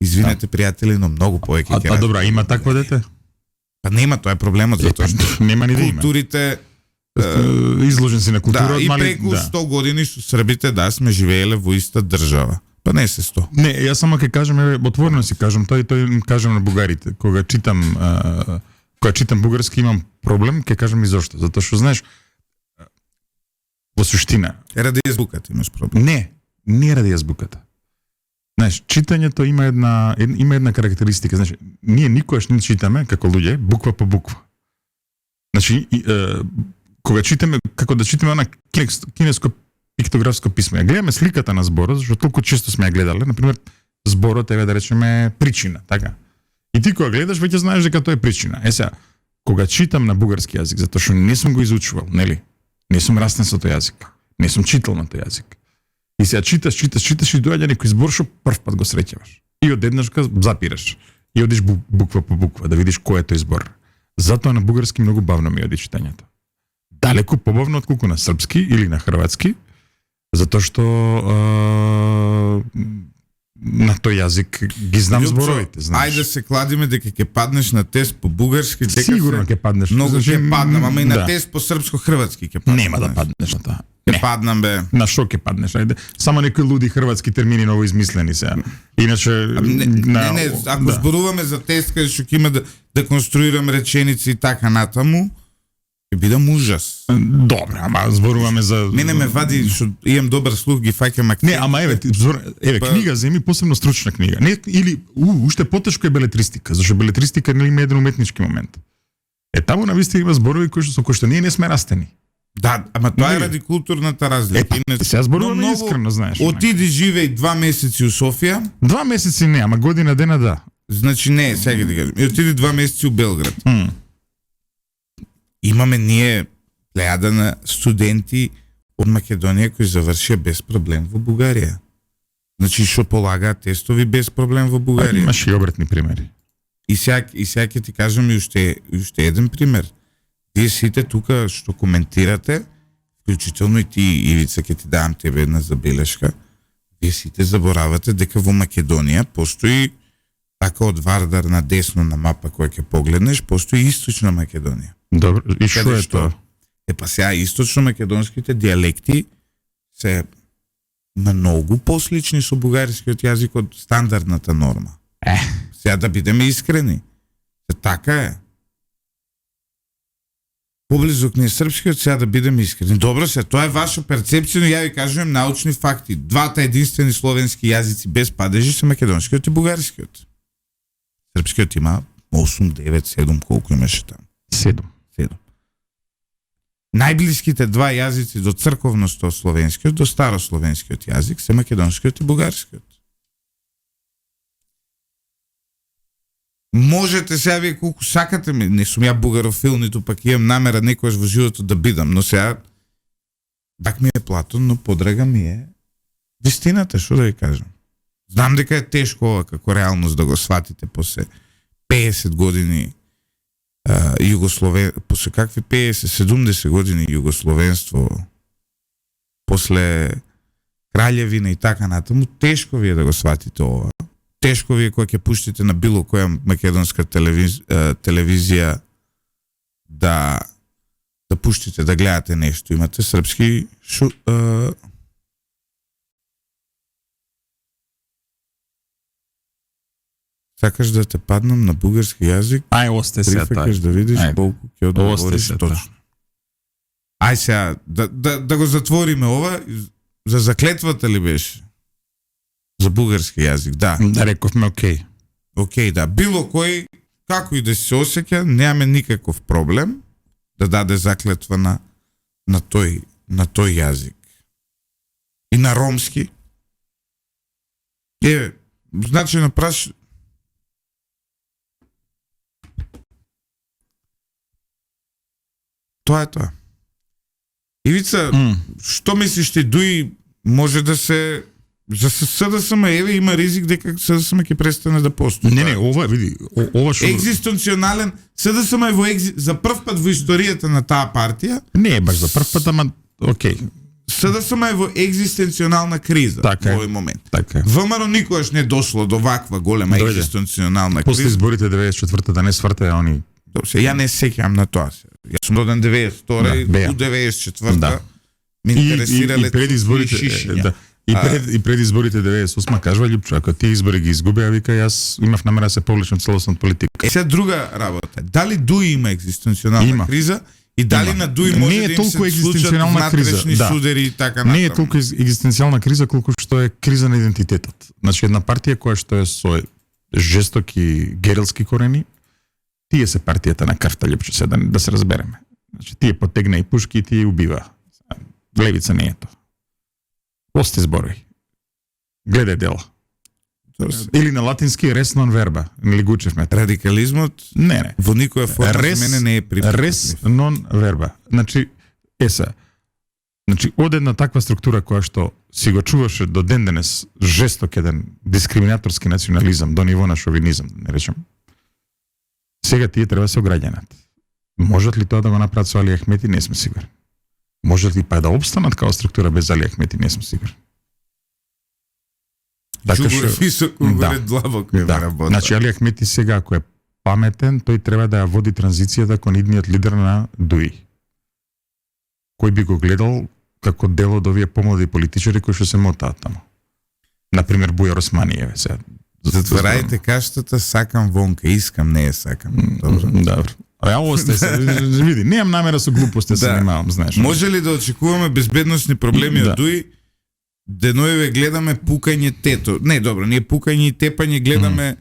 извинете пријатели, но многу повеќе ќе А добра, има такво дете? Па нема, тоа е проблемот, затоа што Нема ни да има. културите Изложен си на култура да, од и мали... преку да. 100 години што србите сме живееле во иста држава. Па не се 100. Не, јас само ќе кажам, еве, отворено си кажам, тој им кажам на бугарите, кога читам бугарски имам проблем, ќе кажам и зошто, затоа што знаеш во суштина, Ради звукот имаш проблем. не ради азбуката. Знаеш, читањето има една карактеристика, знаеш, ние никогаш не читаме како луѓе буква по буква. Значи, кога читаме, како да читаме на кинеско пиктографско писмо. Ја гледаме сликата на зборот, зашто толку често сме ја гледале, например, зборот е да речеме причина, така. И ти кога гледаш веќе знаеш дека тоа е причина. Сега, кога читам на бугарски јазик, затоа што не сум го изучувал, нели? Не сум растен со тој јазик. Не сум читал на тој јазик. И сега читаш и доаѓа некој збор што прв пат го среќаваш. И одеднаш го запираш. И одиш буква по буква да видиш кој е тој збор. Затоа на бугарски многу бавно ми оди читањето. Далеку побавно отколку на српски или на хрватски, затоа што на тој јазик ги знам Љупчо, зборовите, знаеш. Ајде се кладиме дека ќе паднеш на тест по бугарски, дека Сигурно ќе паднеш. Многу Значи, ќе паднам, ама и на да. тест по српско-хрватски ќе паднеш. Нема да паднеш на тоа. Ќе паднам бе. На шо ќе паднеш, ајде. Само некои луди хрватски термини ново измислени сега. Иначе Не, ако зборуваме за тест каде што ќе има да конструирам реченици и така натаму, ќе бидам ужас. Добре, ама зборуваме за Мене ме вади што имам добар слух, ги фаќам акцент. Не, ама еве книга земи посебно стручна книга. Не или уште потешко е белетристика, зашто белетристика нели има еден уметнички момент. Таму на вистина има зборови кои што ние не сме растени. Да, ама тоа е Нели? ради културната разлика. Иначе- Сега зборуваме но искрено, знаеш. Отиди живеј 2 месеци у Софија, 2 месеци не, ама година дена да. значи не, сега ти кажам. И отиди 2 месеци у Белград. Имаме ние плејада на студенти од Македонија кои завршија без проблем во Бугарија. Значи што полагаат тестови без проблем во Бугарија. Имаш и обратни примери. И сега ќе ти кажам и уште еден пример. Тие сите тука што коментирате, вклучително и ти, Ивица, ќе ти давам тебе една забелешка. Вие сите заборавате дека во Македонија постои така од Вардар на десно на мапа која ќе погледнеш, постои Источна Македонија. Добро, и што Каде е тоа? Па сега источно-македонските дијалекти се многу послични со бугарскиот јазик од стандардната норма. Сега да бидеме искрени. Така е. Поблизок ни е српскиот, сега да бидеме искрени. Добро се, тоа е ваша перцепција, но ја ви кажувам научни факти. Двата единствени словенски јазици без падежи се македонскиот и бугарскиот. Српскиот има 8, 9, 7, колку имаше там? 7. Најблиските два јазици до црковноста од словенскиот, до старословенскиот јазик се македонскиот и бугарскиот. Можете сега вие колку сакате ми, не сум ја бугарофил, ниту пак имам намера некојаш во животот да бидам, но сега пак ми е Платон, но подрага ми е вистината, што да ви кажам. Знам дека е тешко ова како реалност да го сватите после 50 години после какви 50-70 години југословенство, после краљевина и така натаму, тешко ви е да го сватите ова. Тешко ви е кога ќе пуштите на било која македонска телевизија да пуштите да гледате нешто. Имате српски сакаш да те паднам на бугарски јазик? Ај, осте се Прифакаш да видиш колку ќе одговориш се точно. Ај сега, да го затвориме ова, за заклетвата ли беше? За бугарски јазик, да. Да, рековме окей. Окей, да. Било кој, како и да се осеќа, немаме никаков проблем да даде заклетва на тој јазик. И на ромски. Значи напраш тоа е тоа. Ивица, што мислиш ти, дуи може да се за СДСМ, еве има ризик дека СДСМ ќе престане да постои. Не, ова види, ова што екзистенционален СДСМ е за прв пат во историјата на таа партија. Не е баш за прв пат, ама окей. СДСМ е во екзистенционална криза во овој момент. Така е. ВМРО никогаш не дошло до ваква голема екзистенционална криза. После изборите 94-та не сврте, а они ја не сеќавам на тоа. Јас сум роден 92-та и у 94-та ме интересирале пред изборите и пред изборите 98 кажува Љупчо, ако тие избори ги изгуби, вика јас имав намера да се повлечам целосно од политика. Сега друга работа. Дали Дуи има екзистенционална криза и дали на Дуи може да им се случат внатрешни судери и така натаму? Не е толку екзистенцијална криза колку што е криза на идентитетот. Значи една партија која што е со жестоки герилски корени, тие се партијата на крвта, Љупчо, се да се разбереме. Значи тие потегна и пушки и тие убива. Левица не е тоа. Осте зборови. Гледај дела. Или на латински res non verba. Или гучевме. Радикализмот не. Во никоја форма за мене не е припатлив. Res non verba. Значи, од една таква структура која што си го чуваше до ден денес жесток еден дискриминаторски национализам до ниво на шовинизам, не речем. Сега тие треба да се ограѓанат. Можат ли тоа да го направат со Али Ахмети? Не сме сигурни. Можат ли па да обстанат као структура без Али Ахмети? Не сме сигурни. Значи Али Ахмети сега, ако е паметен, тој треба да ја води транзицијата кон идниот лидер на Дуи. Кој би го гледал како дел од овие помлади политичари кои што се мотаат таму. Например, Бујар Османи, сега. Затворајте каштата, сакам вонка, искам, не ја сакам. Добро. А ја осте се, види, немам намера со глупости се занимавам, знаеш. Може ли да очекуваме безбедносни проблеми од Дуи? Деноеве гледаме пукање тето. Не, добро, ние пукање и тепање гледаме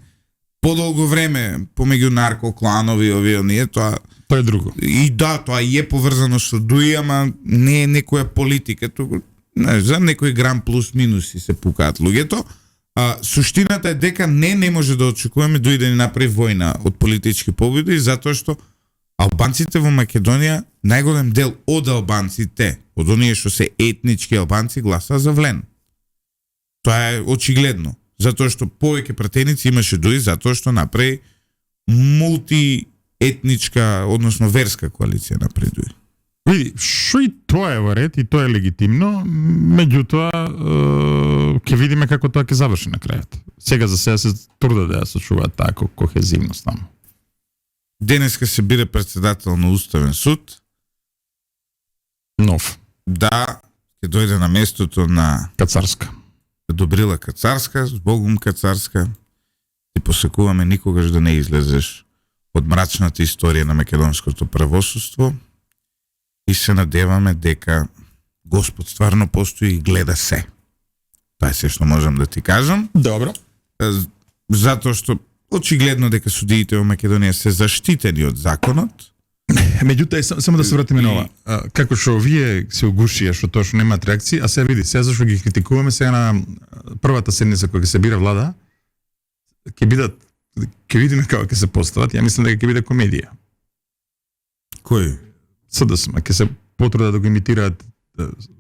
подолго време помеѓу наркокланови, овие оние, тоа е друго. И да, тоа е поврзано со Дуи, ама не е некоја политика, туку, за некој грам плюс минуси се пукаат луѓето. Суштината е дека не може да очекуваме Дуи да ни направи војна од политички победи, затоа што албанците во Македонија, најголем дел од албанците, од оние што се етнички албанци, гласаа за Влен. Тоа е очигледно, затоа што повеќе пратеници имаше Дуи, затоа што направи мултиетничка, односно верска коалиција направи Дуи. Види, шо и тоа е во ред и тоа е легитимно, меѓутоа ќе видиме како тоа ќе заврши на крајот. Сега за сега се трудат да ја сочуваат таа кохезивност таму. Денеска се биде председател на Уставен суд. Нов. Да, ќе дојде на местото на Кацарска. Добрила Кацарска, збогум Кацарска. Ти посекуваме никогаш да не излезеш од мрачната историја на македонското правосудство и се надеваме дека Господ стварно постои и гледа се. Тоа е се што можам да ти кажам. Добро. Затоа што очигледно дека судиите во Македонија се заштитени од законот. Меѓутоа, само да се вратиме на ова. Како што вие се огушија што тоа што немаат реакции, а сега види, сега зашто ги критикуваме, сега на првата седница кога ќе се бира влада, ќе видиме како ќе се постават. Ја мислам дека ќе биде комедија. Кој? СДСМ ќе се потрудат да го имитираат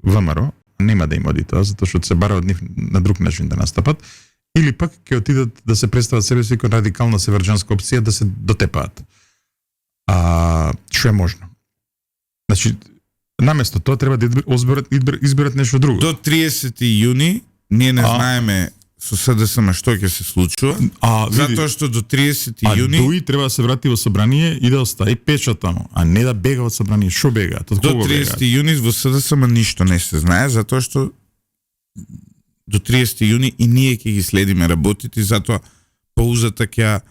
ВМРО, нема да им оди тоа, затоа што се бара од нив на друг начин да настапат, или пак ќе отидат да се представат себе си како радикална северџанска опција да се дотепаат. Што е можно? Значи, наместо тоа треба да изберат нешто друго. До 30 јуни ние не знаеме со СДСМ што ќе се случува, затоа што до 30 јуни Дуи треба да се врати во собрание и да остави печат таму, а не да бега од собрание. Што бега? До 30 јуни во СДСМ ништо не се знае, затоа што до 30 јуни и ние ќе ги следиме работите, затоа паузата ќе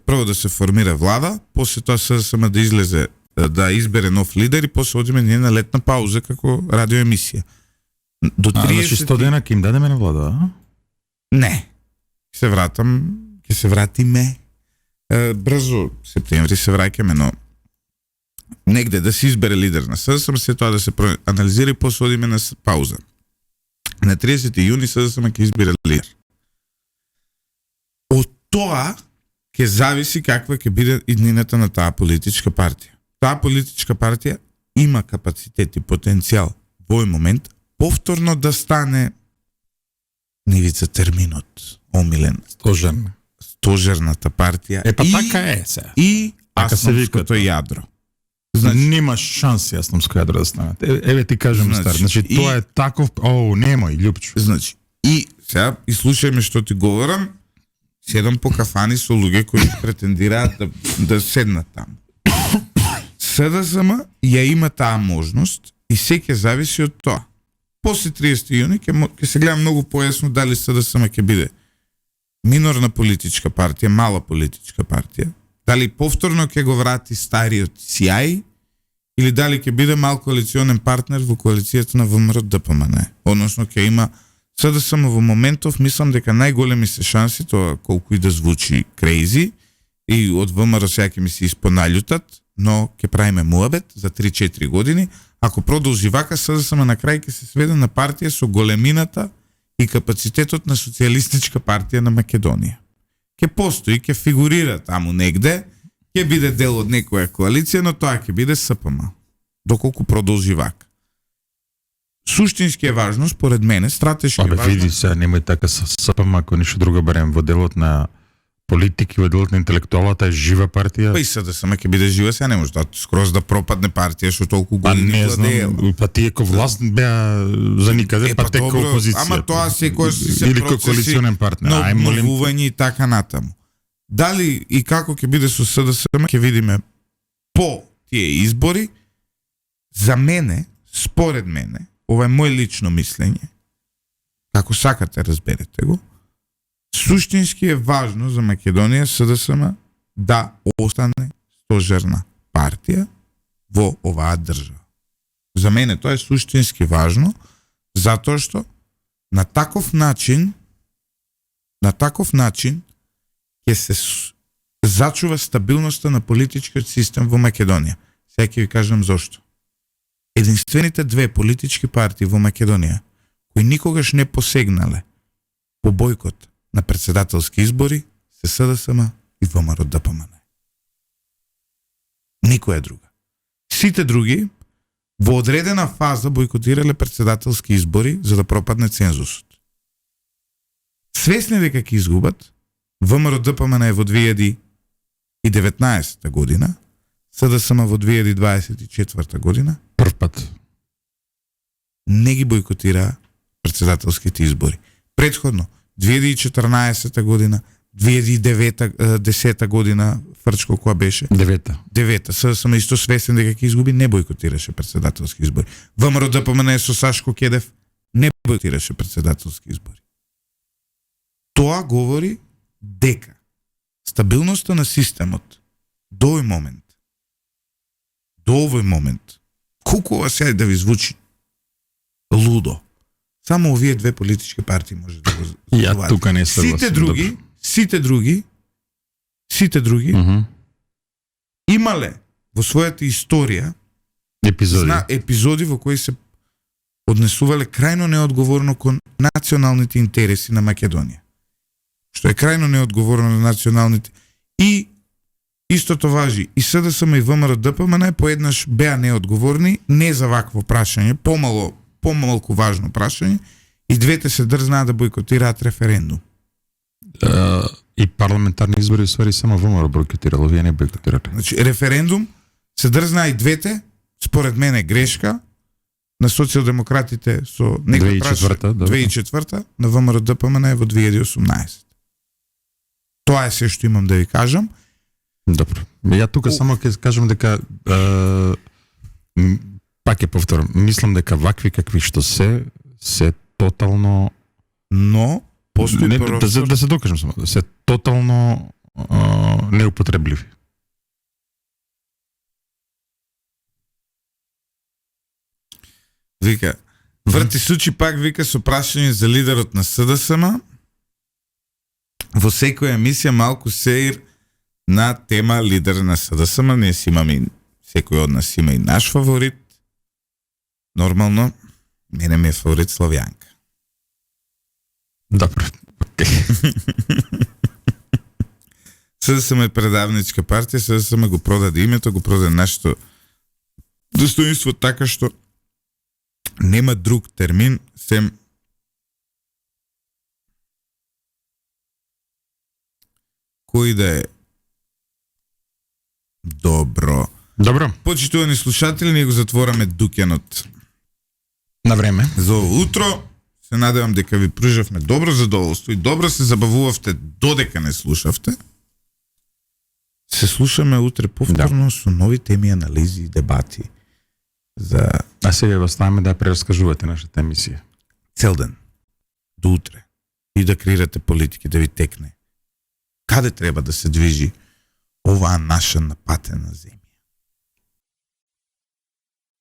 прво да се формира влада, после тоа СДСМ да излезе да избере нов лидер и после одиме ние на летна пауза како радиоемисија. До 30 значи 100 дена ќе им дадеме на влада, а? Не. Ќе се вратиме брзо, септември се враќаме, но негде да се избере лидер на СДСМ, се тоа да се анализира и после одиме на пауза. На 30 јуни СДСМ ќе избере лидер. Од тоа ќе зависи каква ќе биде иднината на таа политичка партија. Таа политичка партија има капацитет и потенцијал во овој момент повторно да стане Нивица терминот омилен. Стожерната партија. Па така е сега. И асновското јадро. Значи, нема шанси асновско јадро да станат. Еве ти кажам стар. Значи тоа е таков, немој, Љупчо. Значи, и сега и слушајме што ти говорам, седам по кафани со луѓе кои претендираат да седнат таму. СДСМ ја има таа можност и се ќе зависи од тоа. После 30 јуни ќе се гледа многу појасно дали СДСМ ќе биде минорна политичка партија, мала политичка партија, дали повторно ќе го врати стариот сјај или дали ќе биде мал коалиционен партнер во коалицијата на ВМРО ДПМН. Односно ќе има СДСМ во моментов, мислам дека најголеми се шанси, тоа колку и да звучи крейзи и од ВМРО сега ќе ми се испоналјутат, но ќе правиме муабет за 3-4 години. Ако продолжи вака, СДСМ на крај ќе се сведе на партија со големината и капацитетот на социјалистичка партија на Македонија. Ќе постои, ќе фигурира таму негде, ќе биде дел од некоја коалиција, но тоа ќе биде СПМ. Доколку продолжи вака. Суштински е важно, според мене, стратешки е важно. Види се, немој така СПМ, ако ништо друго барем во делот на политики, во делот на интелектуалата е жива партија. Па и СДСМ ќе биде жива, сега не може да скроз да пропадне партија што толку години владеела. Па тие ко власт беа за никаде, па тека опозиција. Ама тоа секој се или коалиционен партнер. На обновување и така натаму. Дали и како ќе биде со СДСМ, ќе видиме по тие избори. За мене, според мене, ова е мој лично мислење, како сакате разберете го, суштински е важно за Македонија СДСМ да остане стожерна партија во оваа држава. За мене тоа е суштински важно, затоа што на таков начин ќе се зачува стабилноста на политичкиот систем во Македонија. Сега ќе ви кажам зошто. Единствените две политички партии во Македонија кои никогаш не посегнале по бојкот на председателски избори се СДСМ и ВМРО ДПМН. Никоја друга. Сите други во одредена фаза бојкотирале председателски избори за да пропадне цензусот. Свесни дека ќе изгубат, ВМРО ДПМН во 2019 година СДСМ во 2024 година Прв пат. не ги бојкотираа председателските избори. Предходно 2014 година, 2010 година, Фрчко која беше? Девета. СДСМ исто свесен дека ќе изгуби, не бојкотираше председателски избори. ВМРО ДПМН со Сашко Кедев не бојкотираше председателски избори. Тоа говори дека стабилноста на системот до овој момент, колку ова сега да ви звучи лудо, само овие две политички партии може да го Ја тука не се Сите други имале во својата историја епизоди во кои се однесувале крајно неодговорно кон националните интереси на Македонија. Што е крајно неодговорно на националните. И истото важи и СДСМ и ВМРО ДПМН поеднаш беа неодговорни, не за вакво прашање, помалку важно прашање, и двете се дрзнаа да бојкотираат референдум. И парламентарни избори ствари само ВМРО бојкотирало, вие не бојкотирате. Значи референдум се дрзнаа и двете, според мене грешка на социјалдемократите со 2004, на ВМРО ДПМН во 2018. Тоа е се што имам да ви кажам. Добро. Ја тука само ќе кажам дека пак ќе повторам, мислам дека вакви какви што се тотално, но постои да се докажам само, се тотално неупотребливи. Вика, врти случаи пак вика со прашање за лидерот на СДСМ. Во секоја емисија малку сеир на тема лидер на СДСМ. Ние си имаме, секој од нас има и наш фаворит. Нормално, мене ми е фаворит Славјанка. Добро. СДСМ е предавничка партија, СДСМ го продаде името, го продаде нашето достоинство така што нема друг термин сем кој да е добро. Почитувани слушатели, ние го затвораме дуќанот на време за ово утро. Се надевам дека ви пружавме добро задоволство и добро се забавувавте додека не слушавте. Се слушаме утре повторно со нови теми, анализи и дебати. А сега го ставаме да прераскажувате нашата емисија. Цел ден. До утре. И да креирате политики, да ви текне. Каде треба да се движи оваа наша напатена земја?